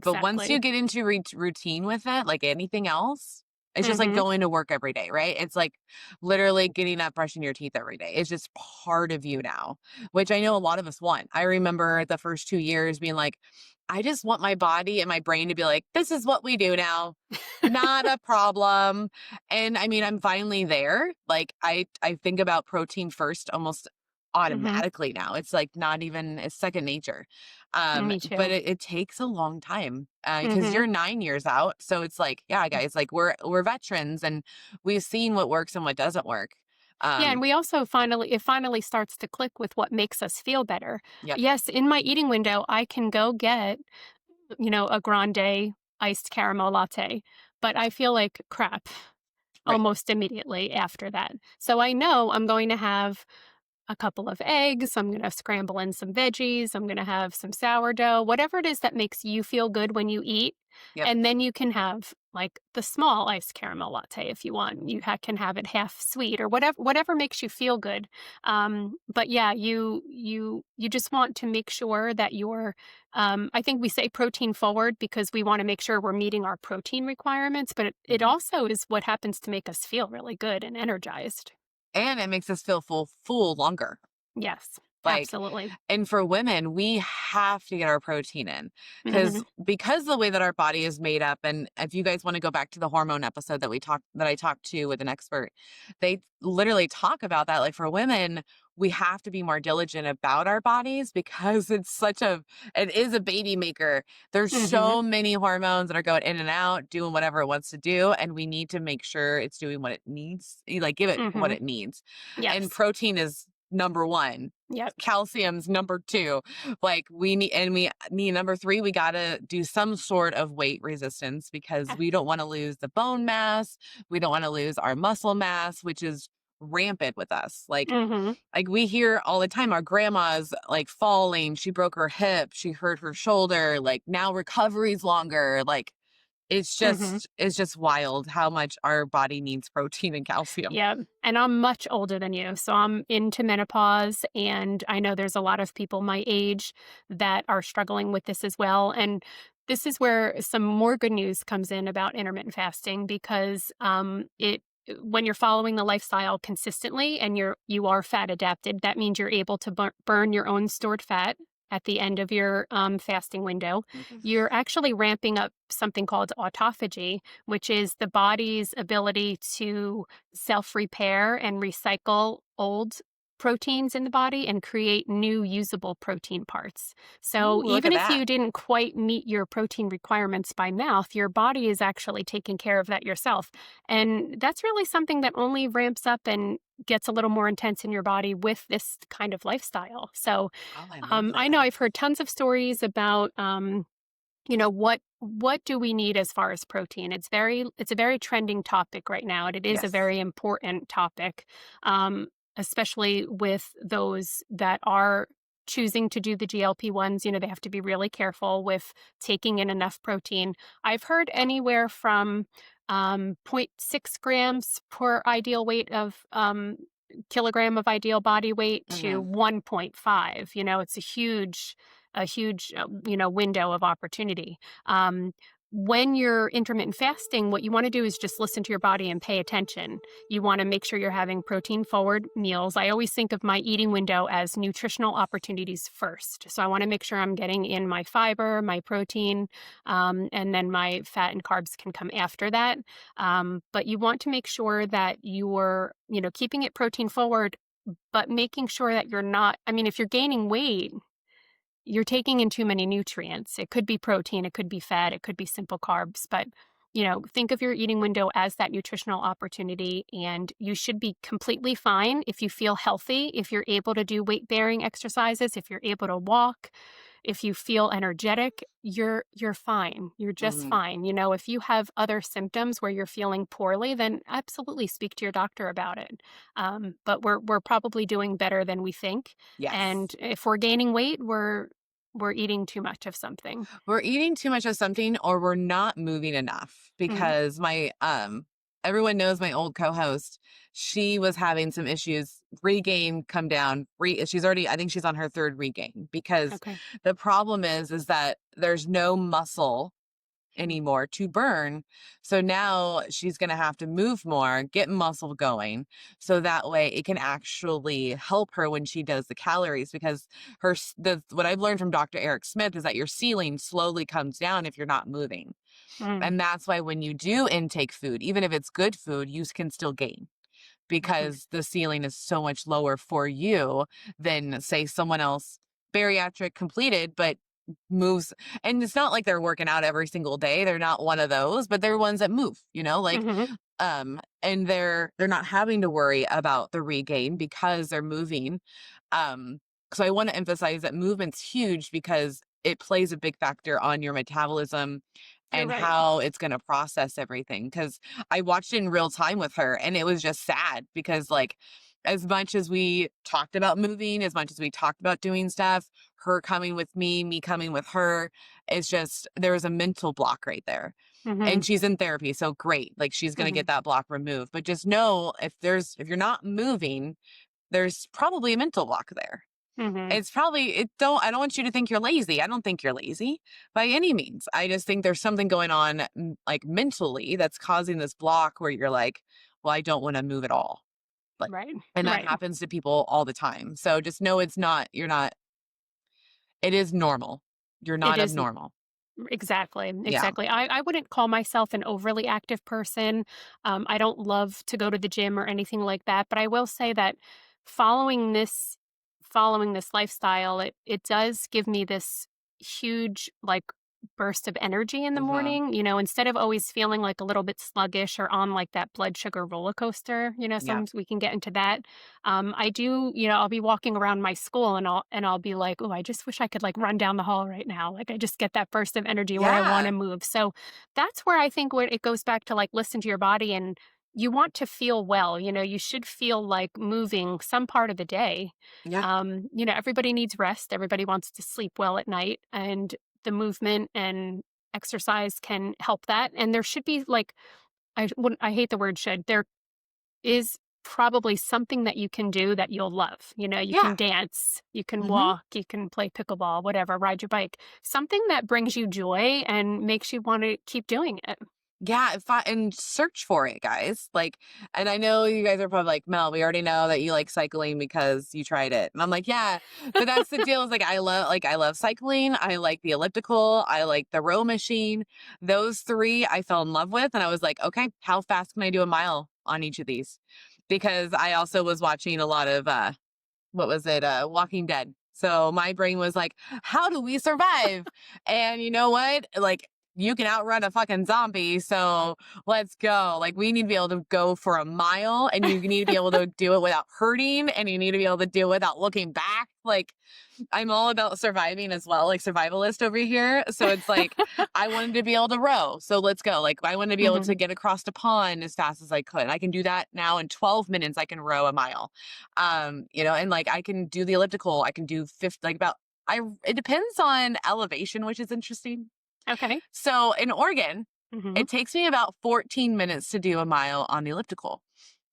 But once you Exactly. get into routine with it, like anything else, it's just like Hmm. going to work every day, right? It's like literally getting up, brushing your teeth every day. It's just part of you now, which I know a lot of us want. I remember the first 2 years being like, I just want my body and my brain to be like, this is what we do now. Not a problem. And I mean, I'm finally there. Like I think about protein first almost Hmm. automatically now. It's like not even it's second nature. Me But too. it takes a long time because Hmm. you're 9 years out. So it's like, yeah, guys, like we're veterans and we've seen what works and what doesn't work. Yeah, and Um, we also finally starts to click with what makes us feel better. yep. Yes, in my eating window, I can go get, a grande iced caramel latte, but I feel like crap Right. almost immediately after that. So I know I'm going to have a couple of eggs, I'm gonna scramble in some veggies, I'm gonna have some sourdough, whatever it is that makes you feel good when you eat, Yep. and then you can have, like, the small iced caramel latte if you want. Can have it half sweet or whatever makes you feel good. But yeah, you just want to make sure that you're, I think we say protein forward because we wanna make sure we're meeting our protein requirements, but it Mhm. also is what happens to make us feel really good and energized. And it makes us feel full longer. Yes, Like, absolutely. and for women, we have to get our protein in Mhm. because the way that our body is made up. And if you guys want to go back to the hormone episode that I talked to with an expert, they literally talk about that. Like for women, we have to be more diligent about our bodies because it is a baby maker. There's Mhm. so many hormones that are going in and out, doing whatever it wants to do. And we need to make sure it's doing what it needs, like give it what Mhm. it needs. And Yes. protein is number one. Yep. Calcium's number two. Like we need number three, we gotta do some sort of weight resistance because Yeah. we don't want to lose the bone mass. We don't want to lose our muscle mass, which is rampant with us. Mhm. Like we hear all the time our grandma's like falling, she broke her hip, she hurt her shoulder, like now recovery's longer. Like Mhm. it's just wild how much our body needs protein and calcium. Yeah, and I'm much older than you, so I'm into menopause, and I know there's a lot of people my age that are struggling with this as well, and this is where some more good news comes in about intermittent fasting because, it when you're following the lifestyle consistently and you are fat adapted, that means you're able to burn your own stored fat at the end of your, fasting window. You're actually ramping up something called autophagy, which is the body's ability to self repair and recycle old proteins in the body and create new usable protein parts. So Ooh, look even at if that. you didn't quite meet your protein requirements by mouth, your body is actually taking care of that yourself. And that's really something that only ramps up and gets a little more intense in your body with this kind of lifestyle. So Oh, I love I know that. I've heard tons of stories about what do we need as far as protein? It's a very trending topic right now, and it is a Yes. very important topic, um, especially with those that are choosing to do the GLP-1s. They have to be really careful with taking in enough protein. I've heard anywhere from zero point 0.6 grams per ideal weight of kilogram of ideal body weight to Mhm. 1.5. It's a huge window of opportunity. Um, when you're intermittent fasting, what you want to do is just listen to your body and pay attention. You want to make sure you're having protein forward meals. I always think of my eating window as nutritional opportunities first. So I want to make sure I'm getting in my fiber, my protein, and then my fat and carbs can come after that. But you want to make sure that you're keeping it protein forward, but making sure that you're not, I mean, if you're gaining weight, you're taking in too many nutrients. It could be protein, it could be fat, it could be simple carbs, but think of your eating window as that nutritional opportunity, and you should be completely fine if you feel healthy, if you're able to do weight bearing exercises, if you're able to walk, if you feel energetic, you're fine. You're just Mhm. fine. If you have other symptoms where you're feeling poorly, then absolutely speak to your doctor about it. But we're probably doing better than we think, Yes. and if we're gaining weight, we're eating too much of something. We're eating too much of something or we're not moving enough Mhm. because my everyone knows my old co-host, she was having some issues, regain, come down, she's already I think she's on her third regain because Okay. the problem is that there's no muscle Mm. anymore to burn. So now she's going to have to move more, get muscle going. So that way it can actually help her when she does the calories because what I've learned from Dr. Eric Smith is that your ceiling slowly comes down if you're not moving. Mm. And that's why when you do intake food, even if it's good food, you can still gain Mhm. because the ceiling is so much lower for you than say someone else bariatric completed but moves. And it's not like they're working out every single day, they're not one of those, but they're ones that move, like Mhm. and they're not having to worry about the regain because they're moving. So I want to emphasize that movement's huge because it plays a big factor on your metabolism You're and right. how it's going to process everything. Because I watched it in real time with her and it was just sad because, like, as much as we talked about moving, as much as we talked about doing stuff, her coming with me coming with her, it's just there was a mental block right there. Mhm. And she's in therapy, so great. Like she's going to Mhm. get that block removed. But just know if you're not moving, there's probably a mental block there. Mhm. It's probably it don't I don't want you to think you're lazy. I don't think you're lazy by any means. I just think there's something going on like mentally that's causing this block where you're like, well, I don't want to move at all. Like Right. and that Right. happens to people all the time. So just know you're not it is normal. You're It not is. abnormal. Exactly, Yeah. exactly. I wouldn't call myself an overly active person. I don't love to go to the gym or anything like that, but I will say that following this following this lifestyle, it does give me this huge, like, burst of energy in the Mhm. morning, instead of always feeling like a little bit sluggish or on like that blood sugar roller coaster, Yeah. sometimes we can get into that. I do, I'll be walking around my school and I'll be like, oh, I just wish I could like run down the hall right now. Like I just get that burst of energy where I want to Yeah. move. So that's where I think where it goes back to like listen to your body and you want to feel well, you should feel like moving some part of the day. Yeah. Everybody needs rest. Everybody wants to sleep well at night. And the movement and exercise can help that. And there should be like I hate the word should. There is probably something that you can do that you'll love. You can Yeah. dance, you can Mhm. walk, you can play pickleball, whatever, ride your bike. Something that brings you joy and makes you want to keep doing it. Yeah, and search for it, guys. Like, and I know you guys are probably like, Mel, we already know that you like cycling because you tried it. And I'm like, yeah, but that's the deal is I love cycling. I like the elliptical. I like the row machine. Those three I fell in love with. And I was like, okay, how fast can I do a mile on each of these? Because I also was watching a lot of what was it? Walking Dead. So my brain was like, how do we survive? And you know what? Like, you can outrun a fucking zombie. So let's go. Like, we need to be able to go for a mile and you need to be able to do it without hurting and you need to be able to do it without looking back. Like, I'm all about surviving as well, like survivalist over here. So it's like, I wanted to be able to row. So let's go. Like, I want to be able Hmm. to get across the pond as fast as I could. I can do that now in 12 minutes. I can row a mile. And like I can do the elliptical. I can do 50, like about, it depends on elevation, which is interesting. Okay. So in Oregon, Hmm. it takes me about 14 minutes to do a mile on the elliptical.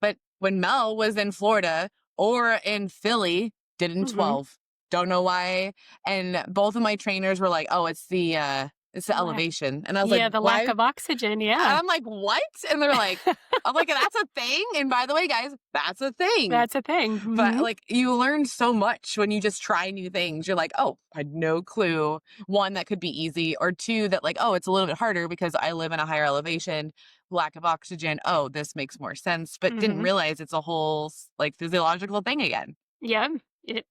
But when Mel was in Florida or in Philly, did it in Hmm. 12. Don't know why. And both of my trainers were like, "Oh, it's the Lack, elevation." And I was like, yeah, the lack "Why?" of oxygen. And Yeah, I'm like, "What?" And they're like, I'm like, "That's a thing." And by the way, guys, that's a thing. that's a thing. But, Hmm. like, you learn so much when you just try new things. You're like, "Oh, I had no clue." 1, that could be easy, or 2, that, like, "Oh, it's a little bit harder because I live in a higher elevation, lack of oxygen. Oh, this makes more sense," but didn't Hmm. realize it's a whole like, physiological thing again. Yeah,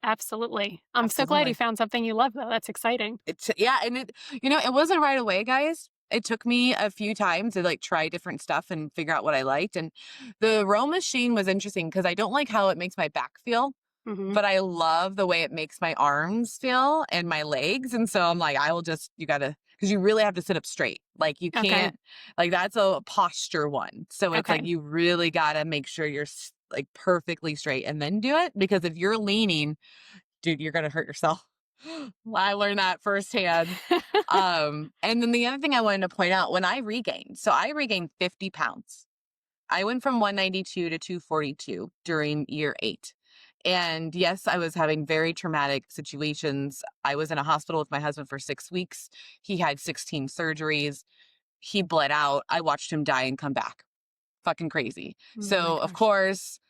absolutely. I'm so glad you Absolutely. found something you love, though. That's exciting. It's yeah, and it wasn't right away, guys. It took me a few times to, like, try different stuff and figure out what I liked, and the row machine was interesting because I don't like how it makes my back feel. Hmm. But I love the way it makes my arms feel and my legs, and so I'm like, you gotta, because you really have to sit up straight. Like, you Okay. can't, like, that's a posture one. So it's like Okay. you really gotta make sure you're like, perfectly straight and then do it, because if you're leaning, dude, you're gonna hurt yourself. I learned that firsthand. And then the other thing I wanted to point out, when I regained 50 pounds. I went from 192 to 242 during year 8. And yes, I was having very traumatic situations. I was in a hospital with my husband for 6 weeks. He had 16 surgeries. He bled out. I watched him die and come back. Fucking crazy. Oh my So, of gosh. course,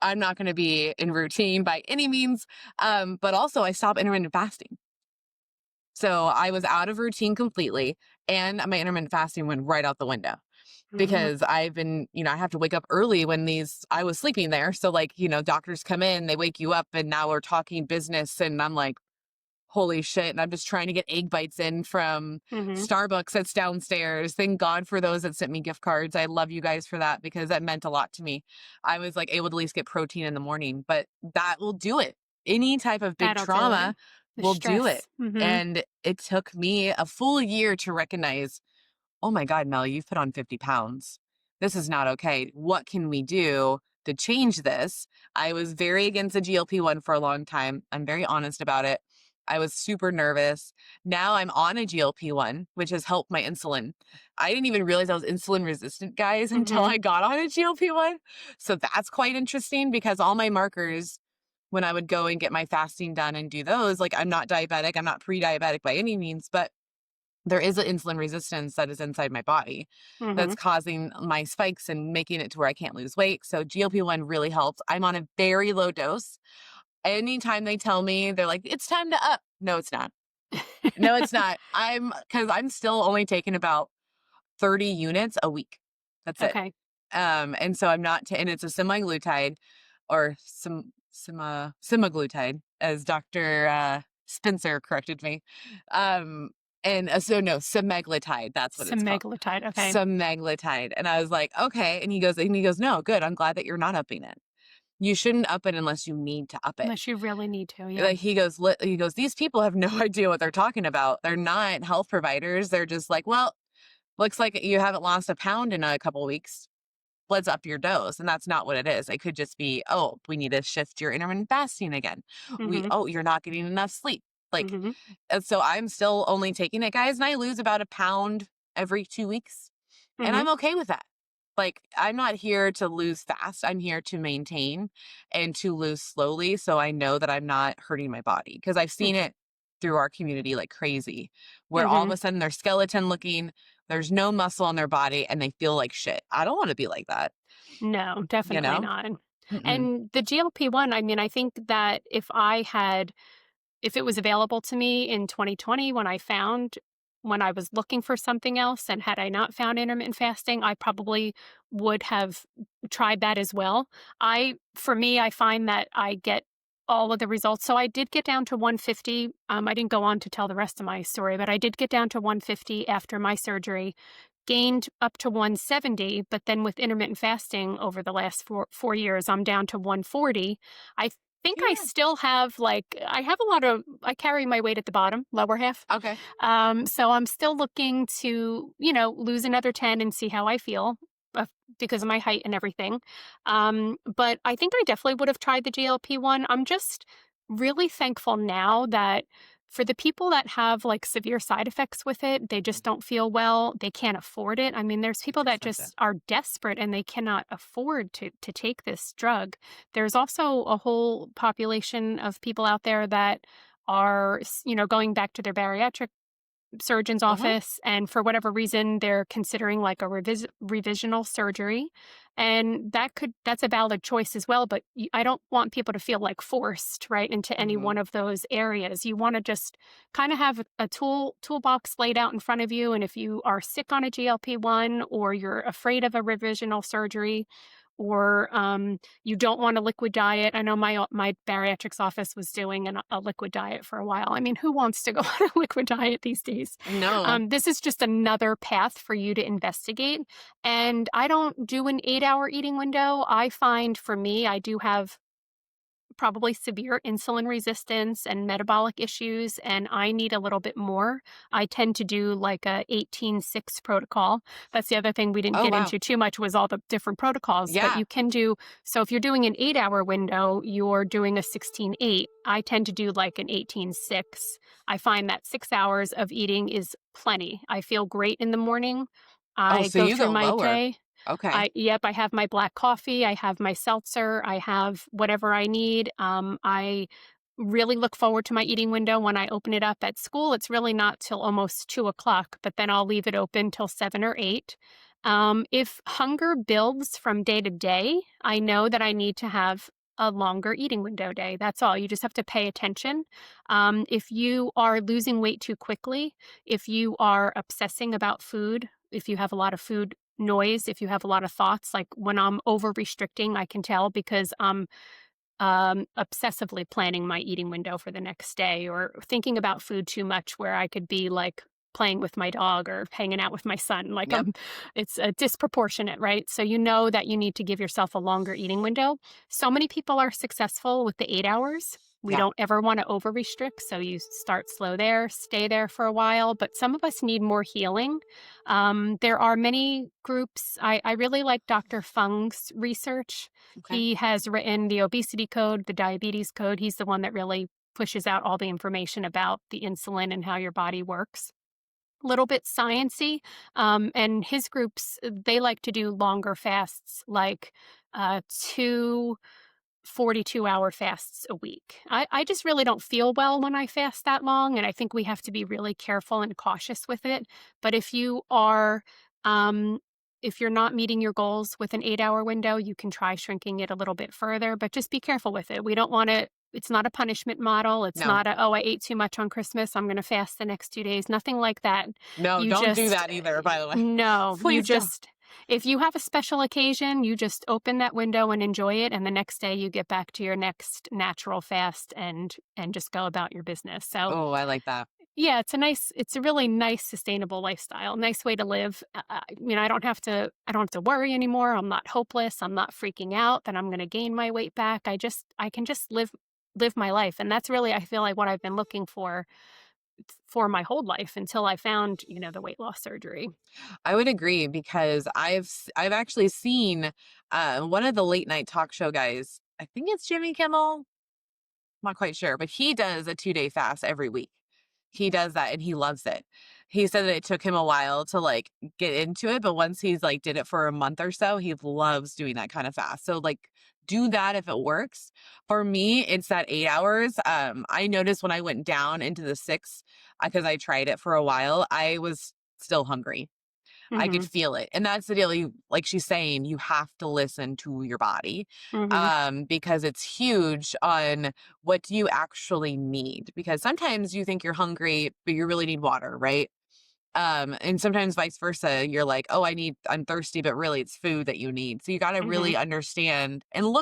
I'm not going to be in routine by any means. But also, I stopped intermittent fasting. So I was out of routine completely. And my intermittent fasting went right out the window Mhm. because I have to wake up early when I was sleeping there. So, like, doctors come in, they wake you up, and now we're talking business. And I'm like, holy shit. And I'm just trying to get egg bites in from Mhm. Starbucks that's downstairs. Thank God for those that sent me gift cards. I love you guys for that because that meant a lot to me. I was like able to at least get protein in the morning, but that will do it. Any type of big That'll do it. trauma The will do it. stress. Mhm. And it took me a full year to recognize, oh my God, Mel, you've put on 50 pounds. This is not okay. What can we do to change this? I was very against the GLP-1 for a long time. I'm very honest about it. I was super nervous. Now I'm on a GLP-1, which has helped my insulin. I didn't even realize I was insulin resistant, guys, until Mhm. I got on a GLP-1. So that's quite interesting because all my markers, when I would go and get my fasting done and do those, like, I'm not diabetic, I'm not pre-diabetic by any means, but there is an insulin resistance that is inside my body that's Mhm. causing my spikes and making it to where I can't lose weight. So GLP-1 really helps. I'm on a very low dose. Anytime they tell me, they're like, it's time to up. No, it's not. No, it's not. Because I'm still only taking about 30 units a week. That's it. Okay. And so I'm not, and it's a semaglutide or semaglutide, as Dr. Spencer corrected me. Um, And so no, semaglutide, that's what it's called. Semaglutide, okay. Semaglutide. And I was like, okay. And he goes, no, good. I'm glad that you're not upping it. You shouldn't up it unless you need to up it. Unless you really need to, yeah. Like he goes, these people have no idea what they're talking about. They're not health providers. They're just like, well, looks like you haven't lost a pound in a couple weeks. Let's up your dose. And that's not what it is. It could just be, oh, we need to shift your intermittent fasting again. Mhm, You're not getting enough sleep. Like, mhm, and so I'm still only taking it, guys, and I lose about a pound every 2 weeks. And mhm, I'm okay with that. Like, I'm not here to lose fast. I'm here to maintain and to lose slowly. So I know that I'm not hurting my body because I've mm, seen it through our community like crazy, where all of mhm. a sudden they're skeleton looking, there's no muscle on their body, and they feel like shit. I don't want to be like that, No, you definitely know? not. Mm-mm. And the GLP-1, I mean, I think that if it was available to me in 2020 when I was looking for something else and had I not found intermittent fasting, I probably would have tried that as well. For me, I find that I get all of the results. So I did get down to 150. I didn't go on to tell the rest of my story, but I did get down to 150 after my surgery, gained up to 170, but then with intermittent fasting over the last four years, I'm down to 140. I think I Yeah. still have I carry my weight at the bottom, lower half. Okay. So I'm still looking to, lose another 10 and see how I feel uh, because of my height and everything. But I think I definitely would have tried the GLP-1. I'm just really thankful now that for the people that have like severe side effects with it, they just don't feel well, they can't afford it. I mean, there's It's people that expensive. just are desperate and they cannot afford to take this drug. There's also a whole population of people out there that are, going back to their bariatric surgeon's Uh-huh. office, and for whatever reason they're considering like a revisional surgery, and that's a valid choice as well, but I don't want people to feel like forced right into any Hmm. one of those areas. You want to just kind of have a toolbox laid out in front of you, and if you are sick on a GLP-1 or you're afraid of a revisional surgery, or you don't want a liquid diet. I know my bariatrics office was doing a liquid diet for a while. I mean, who wants to go on a liquid diet these days? No. This is just another path for you to investigate. And I don't do an 8-hour eating window. I find for me, I do have probably severe insulin resistance and metabolic issues, and I need a little bit more. I tend to do like a 18-6 protocol. That's the other thing we didn't Oh, get wow. into too much was all the different protocols, but Yeah. you can do so if you're doing an 8-hour window, you're doing a 16-8. I tend to do like an 18-6. I find that 6 hours of eating is plenty. I feel great in the morning. Oh, I so go you through go my lower. day. Okay. I have my black coffee, I have my seltzer, I have whatever I need. I really look forward to my eating window when I open it up at school. It's really not till almost 2 o'clock, but then I'll leave it open till 7 or 8. If hunger builds from day to day, I know that I need to have a longer eating window day. That's all. You just have to pay attention. If you are losing weight too quickly, if you are obsessing about food, if you have a lot of food noise, if you have a lot of thoughts, like when I'm over restricting, I can tell because I'm obsessively planning my eating window for the next day or thinking about food too much where I could be like playing with my dog or hanging out with my son. Like Yep. it's a disproportionate, right? So you know that you need to give yourself a longer eating window. So many people are successful with the 8 hours. We Yeah. don't ever want to over restrict. So you start slow there, stay there for a while. But some of us need more healing. There are many groups. I really like Dr. Fung's research. Okay. He has written the obesity code, the diabetes code. He's the one that really pushes out all the information about the insulin and how your body works. A little bit sciency, and his groups they like to do longer fasts, like 2 42-hour fasts a week. I just really don't feel well when I fast that long, and I think we have to be really careful and cautious with it. But um, if you're not meeting your goals with an 8-hour window, you can try shrinking it a little bit further, but just be careful with it. We don't want to. It's not a punishment model. It's No. not oh, I ate too much on Christmas, I'm going to fast the next 2 days. Nothing like that. No, You don't do just, that either, by the way. no, you Please don't. just, if you have a special occasion, you just open that window and enjoy it, and the next day you get back to your next natural fast and just go about your business. So Oh, I like that. Yeah, it's a really nice sustainable lifestyle, nice way to live. I don't have to worry anymore. I'm not hopeless. I'm not freaking out that I'm going to gain my weight back. I can just live my life. And that's really, I feel like, what I've been looking for my whole life until I found, the weight loss surgery. I would agree because I've actually seen one of the late night talk show guys. I think it's Jimmy Kimmel. Not quite sure, but he does a 2-day fast every week. He does that and he loves it. He said that it took him a while to like get into it, but once he's like did it for a month or so, he loves doing that kind of fast. So like do that if it works. For me, it's that 8 hours. I noticed when I went down into the six, because I tried it for a while, I was still hungry. I could Mhm. feel it. And that's the deal. You like she's saying, you have to listen to your body Mhm. because it's huge on what do you actually need. Because sometimes you think you're hungry, but you really need water, right? And sometimes vice versa. You're like, oh, I'm thirsty, but really it's food that you need. So you got to Mhm. really understand and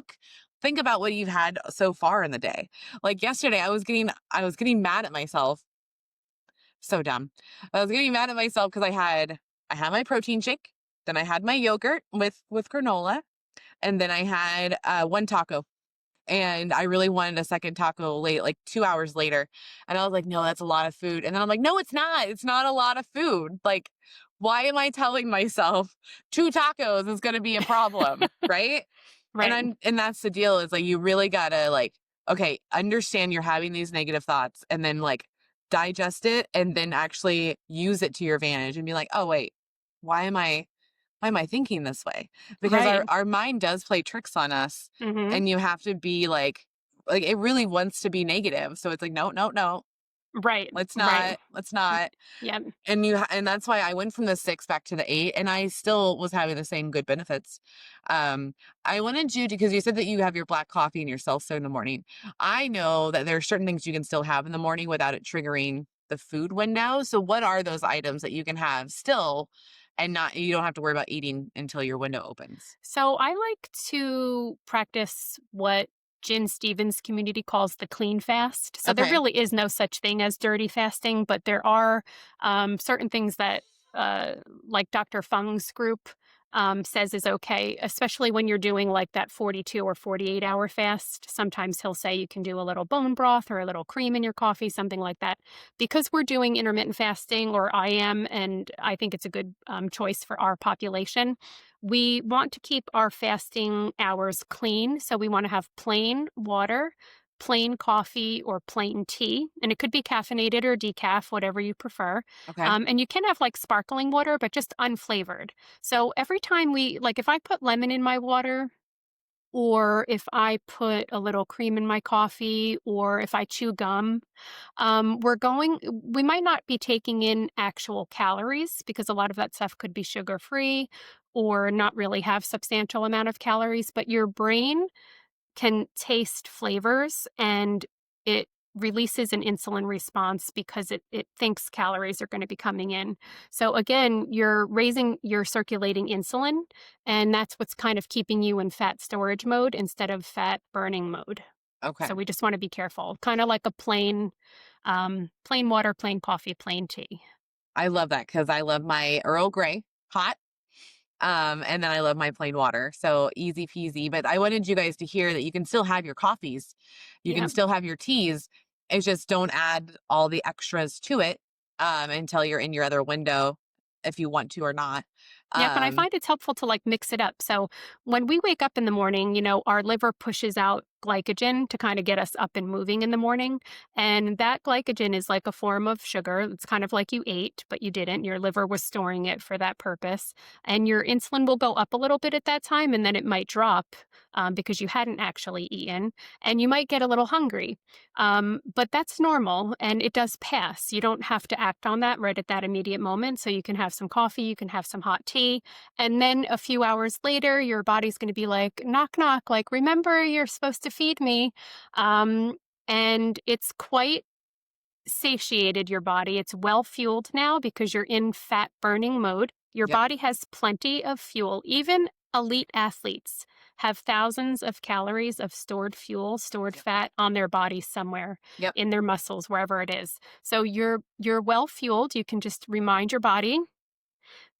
think about what you've had so far in the day. Like yesterday, I was getting mad at myself. So dumb. I was getting mad at myself because I had my protein shake, then I had my yogurt with granola, and then I had one taco. And I really wanted a second taco late, like 2 hours later. And I was like, no, that's a lot of food. And then I'm like, no, it's not. It's not a lot of food. Like, why am I telling myself two tacos is gonna be a problem? Right. And Right. that's the deal is like you really gotta like, okay, understand you're having these negative thoughts and then like digest it and then actually use it to your advantage and be like, oh wait, why am I thinking this way? Because Right. our mind does play tricks on us Mhm. and you have to be like it really wants to be negative. So it's like, no, no, no, Right. Right. let's not. Yep. And that's why I went from the 6 back to the 8, and I still was having the same good benefits. I wanted you to because you said that you have your black coffee and your seltzer in the morning. I know that there are certain things you can still have in the morning without it triggering the food window. So what are those items that you can have still and not you don't have to worry about eating until your window opens? So I like to practice what Jen Stevens' community calls the clean fast. So there Okay. really is no such thing as dirty fasting, but there are certain things that, uh, like Dr. Fung's group says is okay, especially when you're doing like that 42 or 48-hour fast. Sometimes he'll say you can do a little bone broth or a little cream in your coffee, something like that. Because we're doing intermittent fasting, or I am, and I think it's a good choice for our population. We want to keep our fasting hours clean, so we want to have plain water, plain coffee, or plain tea, and it could be caffeinated or decaf, whatever you prefer. Okay. And you can have like sparkling water, but just unflavored. So every time if I put lemon in my water, or if I put a little cream in my coffee, or if I chew gum, we might not be taking in actual calories because a lot of that stuff could be sugar free or not really have substantial amount of calories, but your brain can taste flavors and it releases an insulin response because it thinks calories are going to be coming in. So again, you're raising your circulating insulin, and that's what's kind of keeping you in fat storage mode instead of fat burning mode. Okay. So we just want to be careful, kind of like a plain water, plain coffee, plain tea. I love that because I love my Earl Grey hot. And then I love my plain water. So easy peasy. But I wanted you guys to hear that you can still have your coffees, you can Yeah. still have your teas. It's just don't add all the extras to it until you're in your other window, if you want to or not. Yep, and I Um, find it's helpful to like mix it up. So when we wake up in the morning, our liver pushes out glycogen to kind of get us up and moving in the morning. And that glycogen is like a form of sugar. It's kind of like you ate, but you didn't. Your liver was storing it for that purpose. And your insulin will go up a little bit at that time, and then it might drop because you hadn't actually eaten. And you might get a little hungry. But that's normal and it does pass. You don't have to act on that right at that immediate moment. So you can have some coffee, you can have some hot tea. And then a few hours later, your body's going to be like, knock, knock, like, remember, you're supposed to feed me. Um, and it's quite satiated, your body. It's well fueled now because you're in fat burning mode. Your yep. body has plenty of fuel, even elite athletes have thousands of calories of stored fuel, stored Yep. fat on their bodies somewhere Yep. in their muscles, wherever it is. So you're well fueled. You can just remind your body,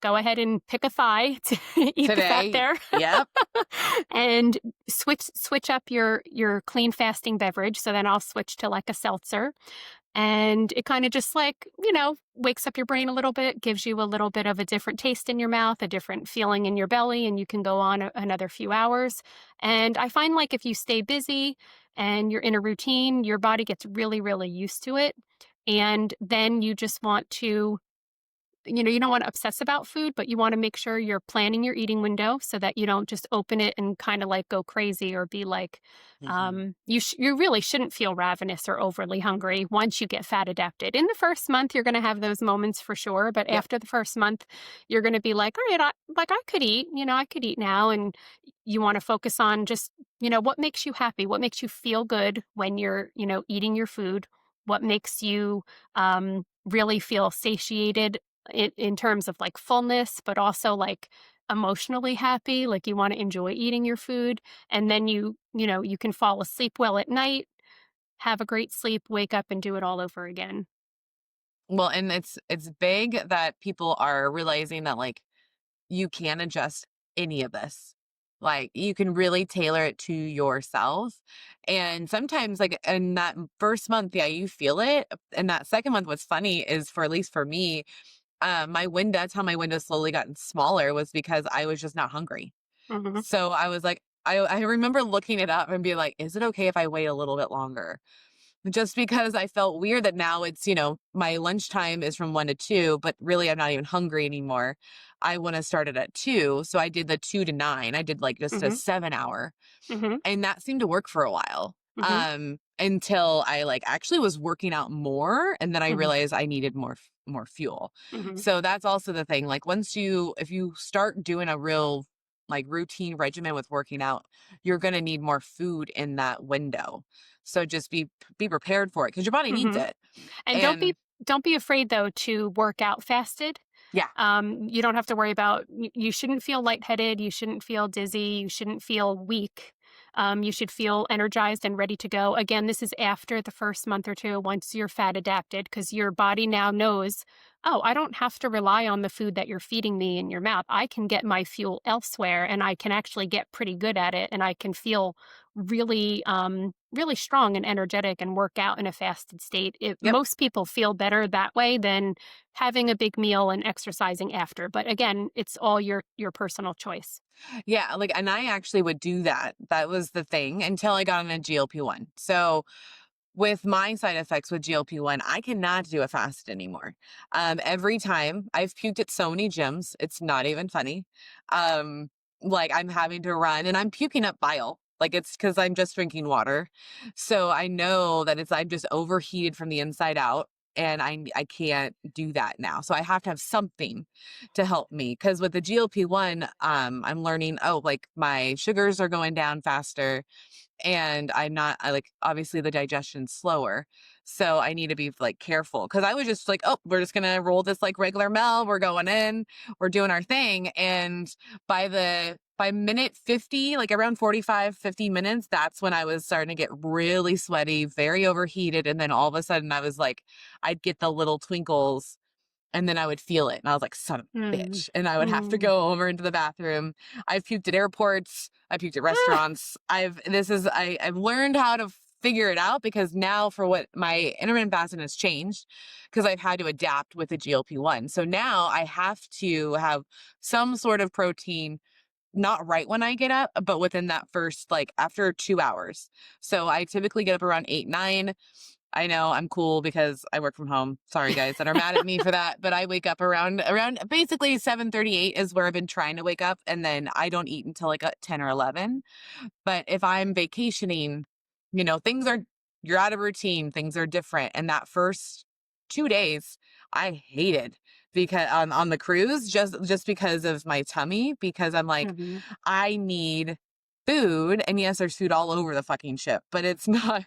go ahead and pick a thigh to eat the fat Today. there. Yep. And switch up your clean fasting beverage. So then I'll switch to like a seltzer. And it kind of just like, wakes up your brain a little bit, gives you a little bit of a different taste in your mouth, a different feeling in your belly, and you can go on another few hours. And I find like if you stay busy and you're in a routine, your body gets really, really used to it. And then you just want to, you don't want to obsess about food, but you want to make sure you're planning your eating window so that you don't just open it and kind of like go crazy or be like, Hmm. you really shouldn't feel ravenous or overly hungry once you get fat adapted. In the first month, you're going to have those moments for sure, but Yep. after the first month, you're going to be like, all right, I could eat, I could eat now, and you want to focus on just, what makes you happy, what makes you feel good when you're, eating your food, what makes you really feel satiated in terms of like fullness, but also like emotionally happy. Like you want to enjoy eating your food. And then you can fall asleep well at night, have a great sleep, wake up and do it all over again. Well, and it's big that people are realizing that like you can adjust any of this. Like you can really tailor it to yourself. And sometimes like in that first month, yeah, you feel it. And that second month, what's funny is for at least for me, my window, that's how my window slowly gotten smaller was because I was just not hungry. Hmm. So I was like, I remember looking it up and being like, is it okay if I wait a little bit longer? Just because I felt weird that now it's, my lunchtime is from 1 to 2, but really I'm not even hungry anymore. I want to start it at 2. So I did the 2 to 9. I did like just a Hmm. 7 hour. Hmm. And that seemed to work for a while. Hmm. Until I like actually was working out more and then I Hmm. realized I needed more fuel. Hmm. So that's also the thing. Like if you start doing a real like routine regimen with working out, you're going to need more food in that window. So just be prepared for it because your body needs Hmm. it. And And don't be afraid though to work out fasted. yeah, You don't have to worry about, you shouldn't feel lightheaded. You shouldn't feel dizzy. You shouldn't feel weak. You should feel energized and ready to go. Again, this is after the first month or two, once you're fat adapted, because your body now knows, oh, I don't have to rely on the food that you're feeding me in your mouth. I can get my fuel elsewhere and I can actually get pretty good at it. And I can feel really, really strong and energetic and work out in a fasted state. yep. Most people feel better that way than having a big meal and exercising after. But again, it's all your personal choice. Yeah, like and I actually would do that. That was the thing until I got on a GLP-1. So with my side effects with GLP-1, I cannot do a fast anymore. Every time I've puked at so many gyms, it's not even funny. Um, like I'm having to run and I'm puking up bile. Like it's because I'm just drinking water. So I know that I'm just overheated from the inside out. And I can't do that now. So I have to have something to help me. Because with the GLP-1, I'm learning, oh, like my sugars are going down faster and I like obviously the digestion's slower. So I need to be like careful because I was just like, oh, we're just gonna roll this like regular Mel. We're going in, we're doing our thing. And by minute 50, like around 45, 50 minutes, that's when I was starting to get really sweaty, very overheated. And then all of a sudden I was like, I'd get the little twinkles and then I would feel it. And I was like, son of a Mm. bitch. And I would have to Mm. go over into the bathroom. I've puked at airports. I puked at Ah. restaurants. I've learned how to figure it out because now for what my intermittent fasting has changed because I've had to adapt with the GLP-1. So now I have to have some sort of protein, not right when I get up, but within that first, like after 2 hours. So I typically get up around 8, 9. I know I'm cool because I work from home. Sorry guys that are mad at me for that, but I wake up around basically 7:38 is where I've been trying to wake up and then I don't eat until like 10 or 11. But if I'm vacationing, things are you're out of routine, things are different and that first 2 days I hated because on the cruise just because of my tummy because I'm like Mhm. I need food and yes there's food all over the fucking ship, but it's not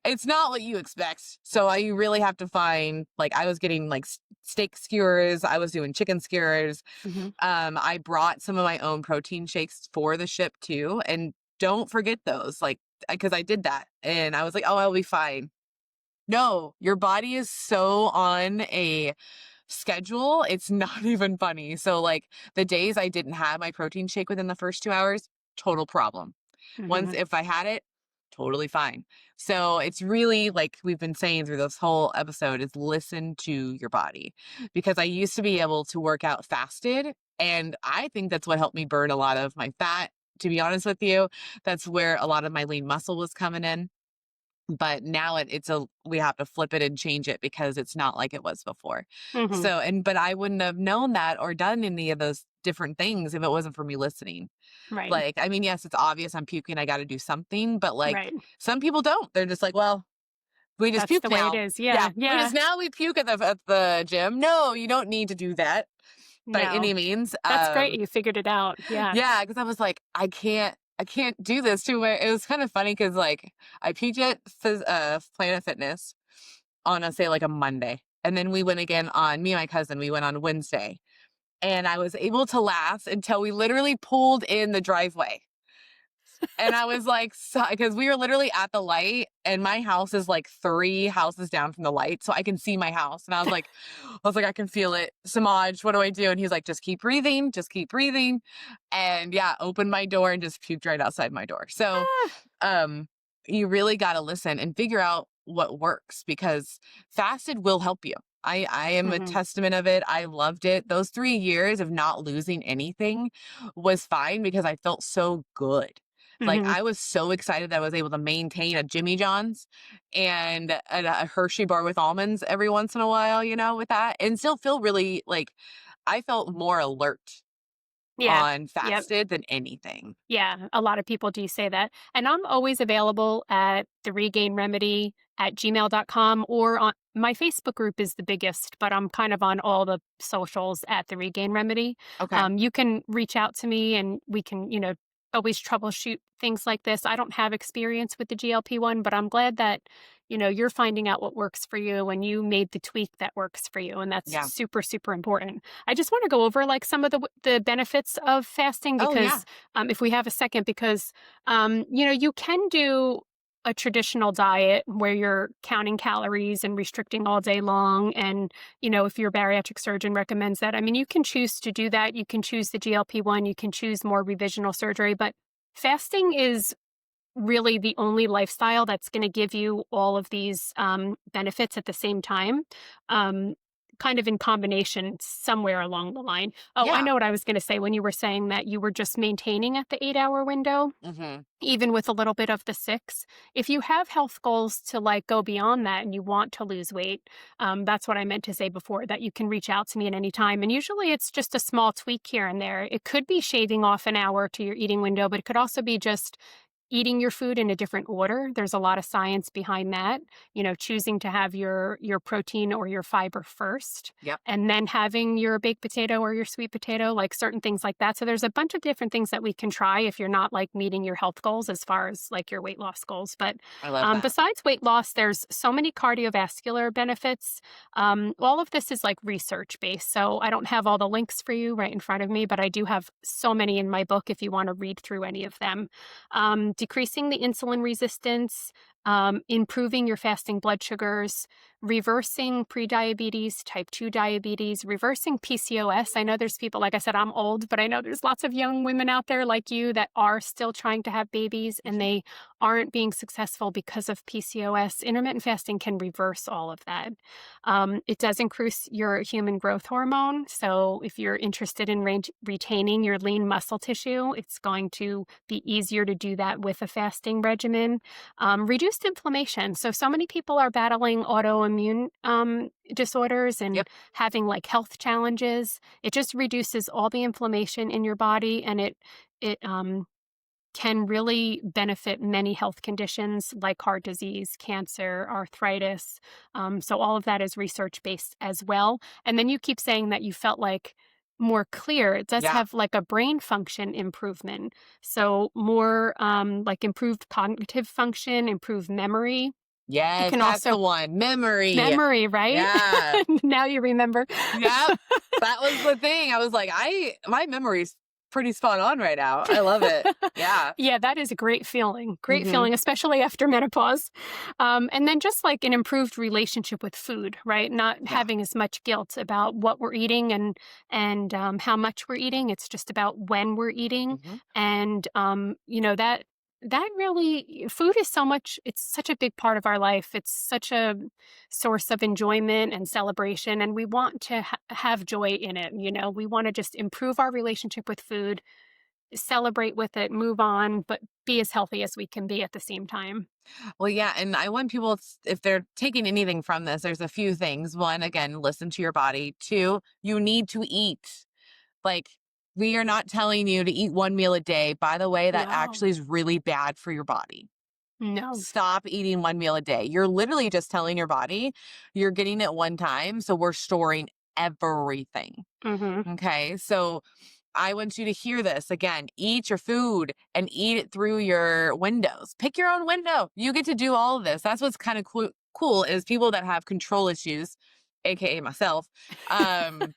It's not what you expect. So you really have to find, like, I was getting like steak skewers, I was doing chicken skewers. Hmm. I brought some of my own protein shakes for the ship too. And don't forget those, like, because I did that and I was like, oh, I'll be fine. No, your body is so on a schedule. It's not even funny. So, like, the days I didn't have my protein shake within the first 2 hours, total problem. Once, Hmm. if I had it, totally fine. So it's really like we've been saying through this whole episode is listen to your body, because I used to be able to work out fasted. And I think that's what helped me burn a lot of my fat. To be honest with you, that's where a lot of my lean muscle was coming in. But now we have to flip it and change it because it's not like it was before. Hmm. But I wouldn't have known that or done any of those different things if it wasn't for me listening. Right. Like, I mean, yes, it's obvious I'm puking, I gotta do something, but, like, Right. some people don't. They're just like, "Well, we just That's puke the way it now." is. Yeah, Yeah. Yeah. we puke at the gym. No, you don't need to do that by No, any means. that's great. You figured it out. Yeah. Yeah, because I was like, I can't do this too." Where it was kind of funny because, like, I puked at Planet Fitness on say, like, a Monday, and then we went again on me and my cousin, we went on Wednesday, and I was able to last until we literally pulled in the driveway. And I was like, because we were literally at the light, and my house is like 3 houses down from the light, so I can see my house. And I was like, I can feel it. Samaj, what do I do? And he's like, just keep breathing, just keep breathing. And yeah, opened my door and just puked right outside my door. So Ah. um, you really got to listen and figure out what works, because fasted will help you. I am a Mhm. testament of it. I loved it. Those 3 years of not losing anything was fine because I felt so good. Like, Mhm. I was so excited that I was able to maintain a Jimmy John's and a Hershey bar with almonds every once in a while, with that, and still feel really like I felt more alert Yeah. on Yep. fasted than anything. Yeah, a lot of people do say that. And I'm always available at the Regain Remedy at gmail.com, or on my Facebook group is the biggest, but I'm kind of on all the socials at the Regain Remedy. Okay. You can reach out to me and we can, always troubleshoot things like this. I don't have experience with the GLP-1, but I'm glad that, you're finding out what works for you and you made the tweak that works for you. And that's Yeah. super, super important. I just want to go over like some of the benefits of fasting Oh, yeah. because if we have a second, because you can do a traditional diet where you're counting calories and restricting all day long. And, if your bariatric surgeon recommends that, I mean, you can choose to do that. You can choose the GLP-1, you can choose more revisional surgery, but fasting is really the only lifestyle that's going to give you all of these benefits at the same time. Um, Kind of in combination somewhere along the line. Oh, I Yeah. know what I was going to say when you were saying that you were just maintaining at the 8 hour window, Mhm. even with a little bit of the six. If you have health goals to like go beyond that and you want to lose weight, that's what I meant to say before, that you can reach out to me at any time. And usually it's just a small tweak here and there. It could be shaving off an hour to your eating window, but it could also be just eating your food in a different order. There's a lot of science behind that. Choosing to have your protein or your fiber first Yep. and then having your baked potato or your sweet potato, like certain things like that. So there's a bunch of different things that we can try if you're not like meeting your health goals as far as like your weight loss goals. But I love that. besides weight loss, there's so many cardiovascular benefits. All of this is like research based. So I don't have all the links for you right in front of me, but I do have so many in my book if you want to read through any of them. Decreasing the insulin resistance, improving your fasting blood sugars, reversing prediabetes, type 2 diabetes, reversing PCOS. I know there's people, like I said, I'm old, but I know there's lots of young women out there like you that are still trying to have babies and Mhm. they aren't being successful because of PCOS. Intermittent fasting can reverse all of that. It does increase your human growth hormone. So if you're interested in retaining your lean muscle tissue, it's going to be easier to do that with a fasting regimen. Reduced inflammation. So many people are battling autoimmune disorders and Yep. having like health challenges. It just reduces all the inflammation in your body, and it can really benefit many health conditions like heart disease, cancer, arthritis. So all of that is research based as well. And then you keep saying that you felt like more clear. It does Yeah. have like a brain function improvement. So more like improved cognitive function, improved memory. It Yes, can that's the also one. Memory. memory, right? Yeah. Now you remember. Yep. That was the thing. I was like, my memory's pretty spot on right now. I love it. Yeah. Yeah, that is a great feeling. Great Mhm. feeling, especially after menopause. And then just like an improved relationship with food, right? Not Yeah. having as much guilt about what we're eating and how much we're eating. It's just about when we're eating, Mhm. and that really food is so much. It's such a big part of our life. It's such a source of enjoyment and celebration, and we want to have joy in it. We want to just improve our relationship with food, celebrate with it, move on, but be as healthy as we can be at the same time. Well, yeah, and I want people, if they're taking anything from this, there's a few things. One, again, listen to your body. Two, you need to eat. Like, we are not telling you to eat one meal a day. By the way, that No, actually is really bad for your body. no. Stop eating one meal a day. You're literally just telling your body you're getting it one time. So we're storing everything. Mhm, Okay. So I want you to hear this again. Eat your food and eat it through your windows. Pick your own window. You get to do all of this. That's what's kind of cool is people that have control issues, aka myself. Um,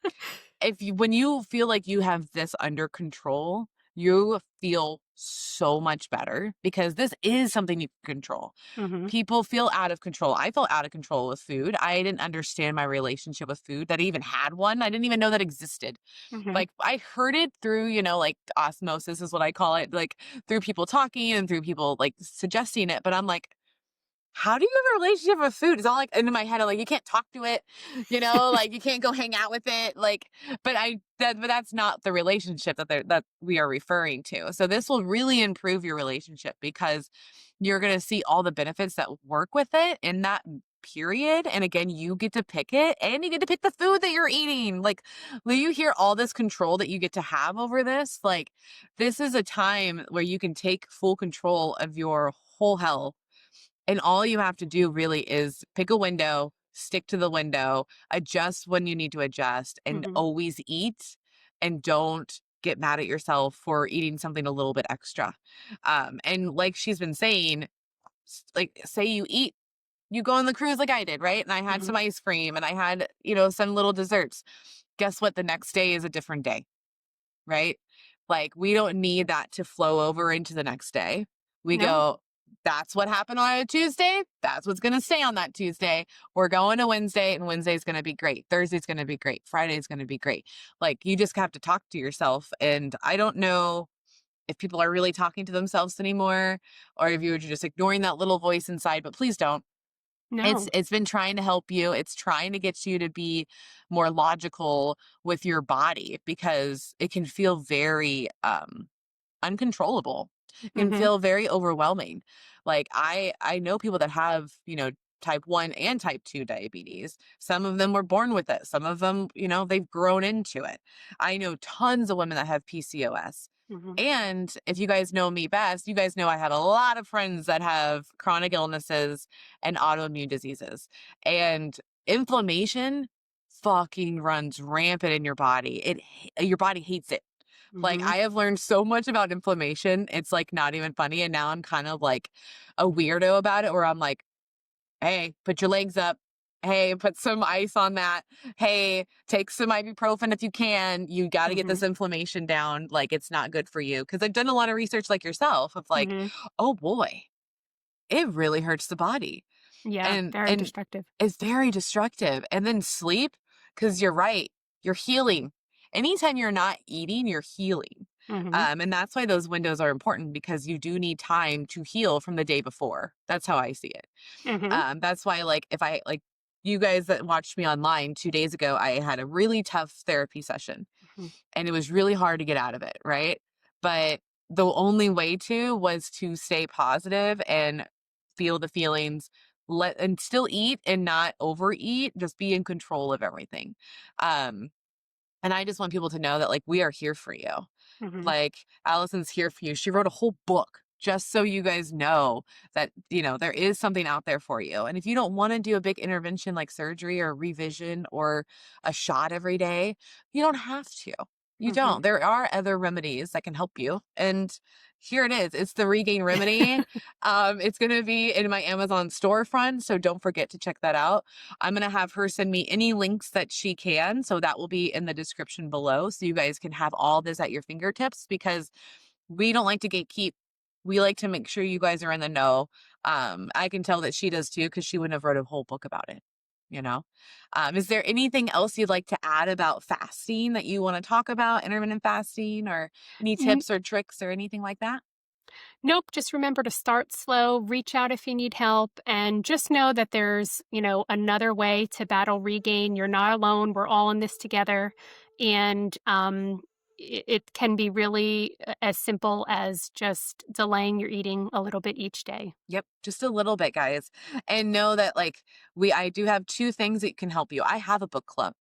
if you when you feel like you have this under control, you feel so much better because this is something you can control. mhm, People feel out of control. I felt out of control with food. I didn't understand my relationship with food, that I even had one. I didn't even know that existed. mhm. Like, I heard it through, like, osmosis is what I call it, like, through people talking and through people, like, suggesting it, but I'm like, how do you have a relationship with food? It's all, like, into my head. I'm like, you can't talk to it, like, you can't go hang out with it, like, but that's not the relationship that we are referring to. So this will really improve your relationship because you're gonna see all the benefits that work with it in that period, and again, you get to pick it, and you get to pick the food that you're eating. Like, will you hear all this control that you get to have over this? Like, this is a time where you can take full control of your whole health, and all you have to do really is pick a window, stick to the window, adjust when you need to adjust, and Mhm, always eat, and don't get mad at yourself for eating something a little bit extra. And like she's been saying, like, say you go on the cruise like I did, right? And I had mhm. some ice cream and I had, some little desserts. Guess what? The next day is a different day, right? Like, we don't need that to flow over into the next day. We No. go, that's what happened on a Tuesday. That's what's going to stay on that Tuesday. We're going to Wednesday, and Wednesday's going to be great. Thursday's going to be great. Friday's going to be great. Like, you just have to talk to yourself. And I don't know if people are really talking to themselves anymore, or if you're just ignoring that little voice inside, but please don't. No. It's been trying to help you. It's trying to get you to be more logical with your body because it can feel very uncontrollable. It can Mhm, feel very overwhelming. Like, I know people that have, type 1 and type 2 diabetes. Some of them were born with it. Some of them, they've grown into it. I know tons of women that have PCOS. mhm. And if you guys know me best, you guys know I have a lot of friends that have chronic illnesses and autoimmune diseases. And inflammation fucking runs rampant in your body. Your body hates it. Like, Mhm, I have learned so much about inflammation. It's like not even funny. And now I'm kind of like a weirdo about it where I'm like, hey, put your legs up. Hey, put some ice on that. Hey, take some ibuprofen if you can. You got to get mhm, this inflammation down. Like, it's not good for you. Cause I've done a lot of research like yourself of like, mhm. oh boy, it really hurts the body. Yeah, And, very and destructive. it's very destructive. And then sleep, cause you're right. You're healing. Anytime you're not eating, you're healing. Mhm, And that's why those windows are important because you do need time to heal from the day before. That's how I see it. mhm, That's why, like, if I like you guys that watched me online 2 days ago, I had a really tough therapy session mhm, and it was really hard to get out of it, right? But the only way to was to stay positive and feel the feelings, and still eat and not overeat, just be in control of everything. Um, and I just want people to know that, like, we are here for you. mhm. Like, Allison's here for you. She wrote a whole book just so you guys know that, there is something out there for you. And if you don't want to do a big intervention like surgery or revision or a shot every day, you don't have to. You Mhm. don't. There are other remedies that can help you. And here it is. It's the Regain Remedy. It's going to be in my Amazon storefront. So don't forget to check that out. I'm going to have her send me any links that she can. So that will be in the description below. So you guys can have all this at your fingertips, because we don't like to gatekeep. We like to make sure you guys are in the know. I can tell that she does too, because she wouldn't have wrote a whole book about it. You know, is there anything else you'd like to add about fasting that you want to talk about, intermittent fasting, or any N tips or tricks or anything like that? Nope, just remember to start slow, reach out if you need help, and just know that there's, another way to battle Regain. You're not alone. We're all in this together. And it can be really as simple as just delaying your eating a little bit each day. Yep, just a little bit, guys. And know that I do have two things that can help you. I have a book club.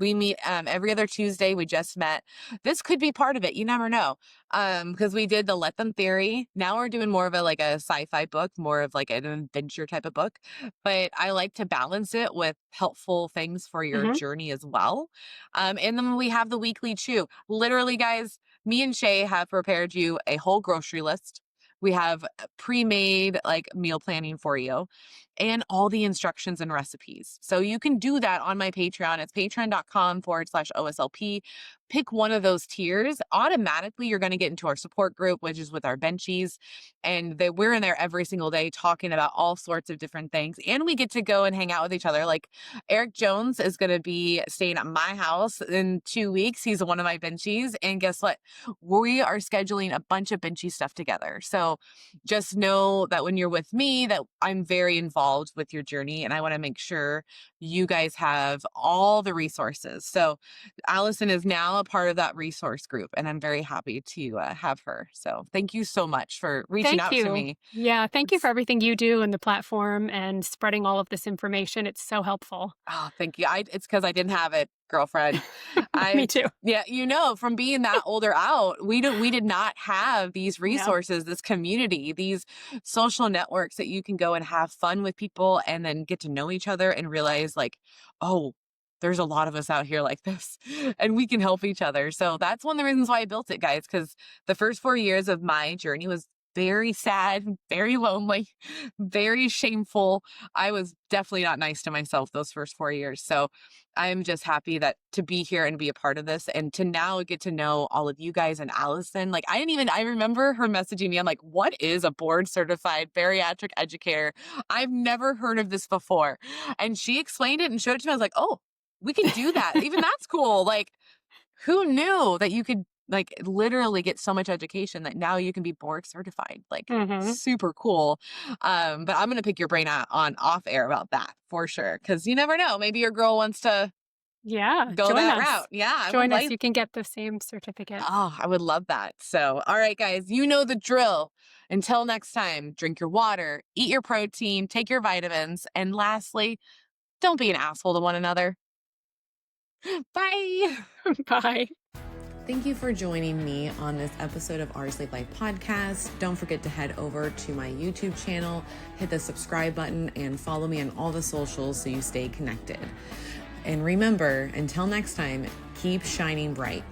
We meet every other Tuesday. We just met. This could be part of it. You never know. Because we did the Let Them theory. Now we're doing more of a sci-fi book, more of like an adventure type of book. But I like to balance it with helpful things for your Hmm. journey as well. And then we have the weekly chew. Literally, guys, me and Shay have prepared you a whole grocery list. We have pre-made meal planning for you, and all the instructions and recipes. So you can do that on my Patreon. It's patreon.com/OSLP. Pick one of those tiers. Automatically, you're going to get into our support group, which is with our benchies. And we're in there every single day talking about all sorts of different things. And we get to go and hang out with each other. Like Eric Jones is going to be staying at my house in 2 weeks. He's one of my benchies. And guess what? We are scheduling a bunch of benchy stuff together. So just know that when you're with me, that I'm very involved with your journey, and I want to make sure you guys have all the resources. So Allison is now a part of that resource group, and I'm very happy to have her. So thank you so much for reaching Thank out to you. me. Yeah, thank you for It's, everything you do in the platform and spreading all of this information. It's so helpful. oh, thank you. It's because I didn't have it, girlfriend. Me I too. Yeah, from being that older out, we did not have these No. resources, this community, these social networks that you can go and have fun with people and then get to know each other and realize oh, there's a lot of us out here like this and we can help each other. So that's one of the reasons why I built it, guys, because the first 4 years of my journey was very sad, very lonely, very shameful. I was definitely not nice to myself those first 4 years. So I'm just happy that to be here and be a part of this, and to now get to know all of you guys and Allison. I remember her messaging me. I'm like, what is a board certified bariatric educator? I've never heard of this before. And she explained it and showed it to me. I was like, oh, we can do that. Even that's cool. Who knew that you could literally get so much education that now you can be board certified? Hmm. Super cool. But I'm gonna pick your brain out on off air about that for sure. Cause you never know. Maybe your girl wants to Yeah, go join that us. route. Yeah, I would Join us. like You can get the same certificate. I would love that. So all right, guys, you know the drill. Until next time, drink your water, eat your protein, take your vitamins, and lastly, don't be an asshole to one another. Bye. Bye. Thank you for joining me on this episode of Our Sleep Life podcast. Don't forget to head over to my YouTube channel, hit the subscribe button, and follow me on all the socials so you stay connected. And remember, until next time, keep shining bright.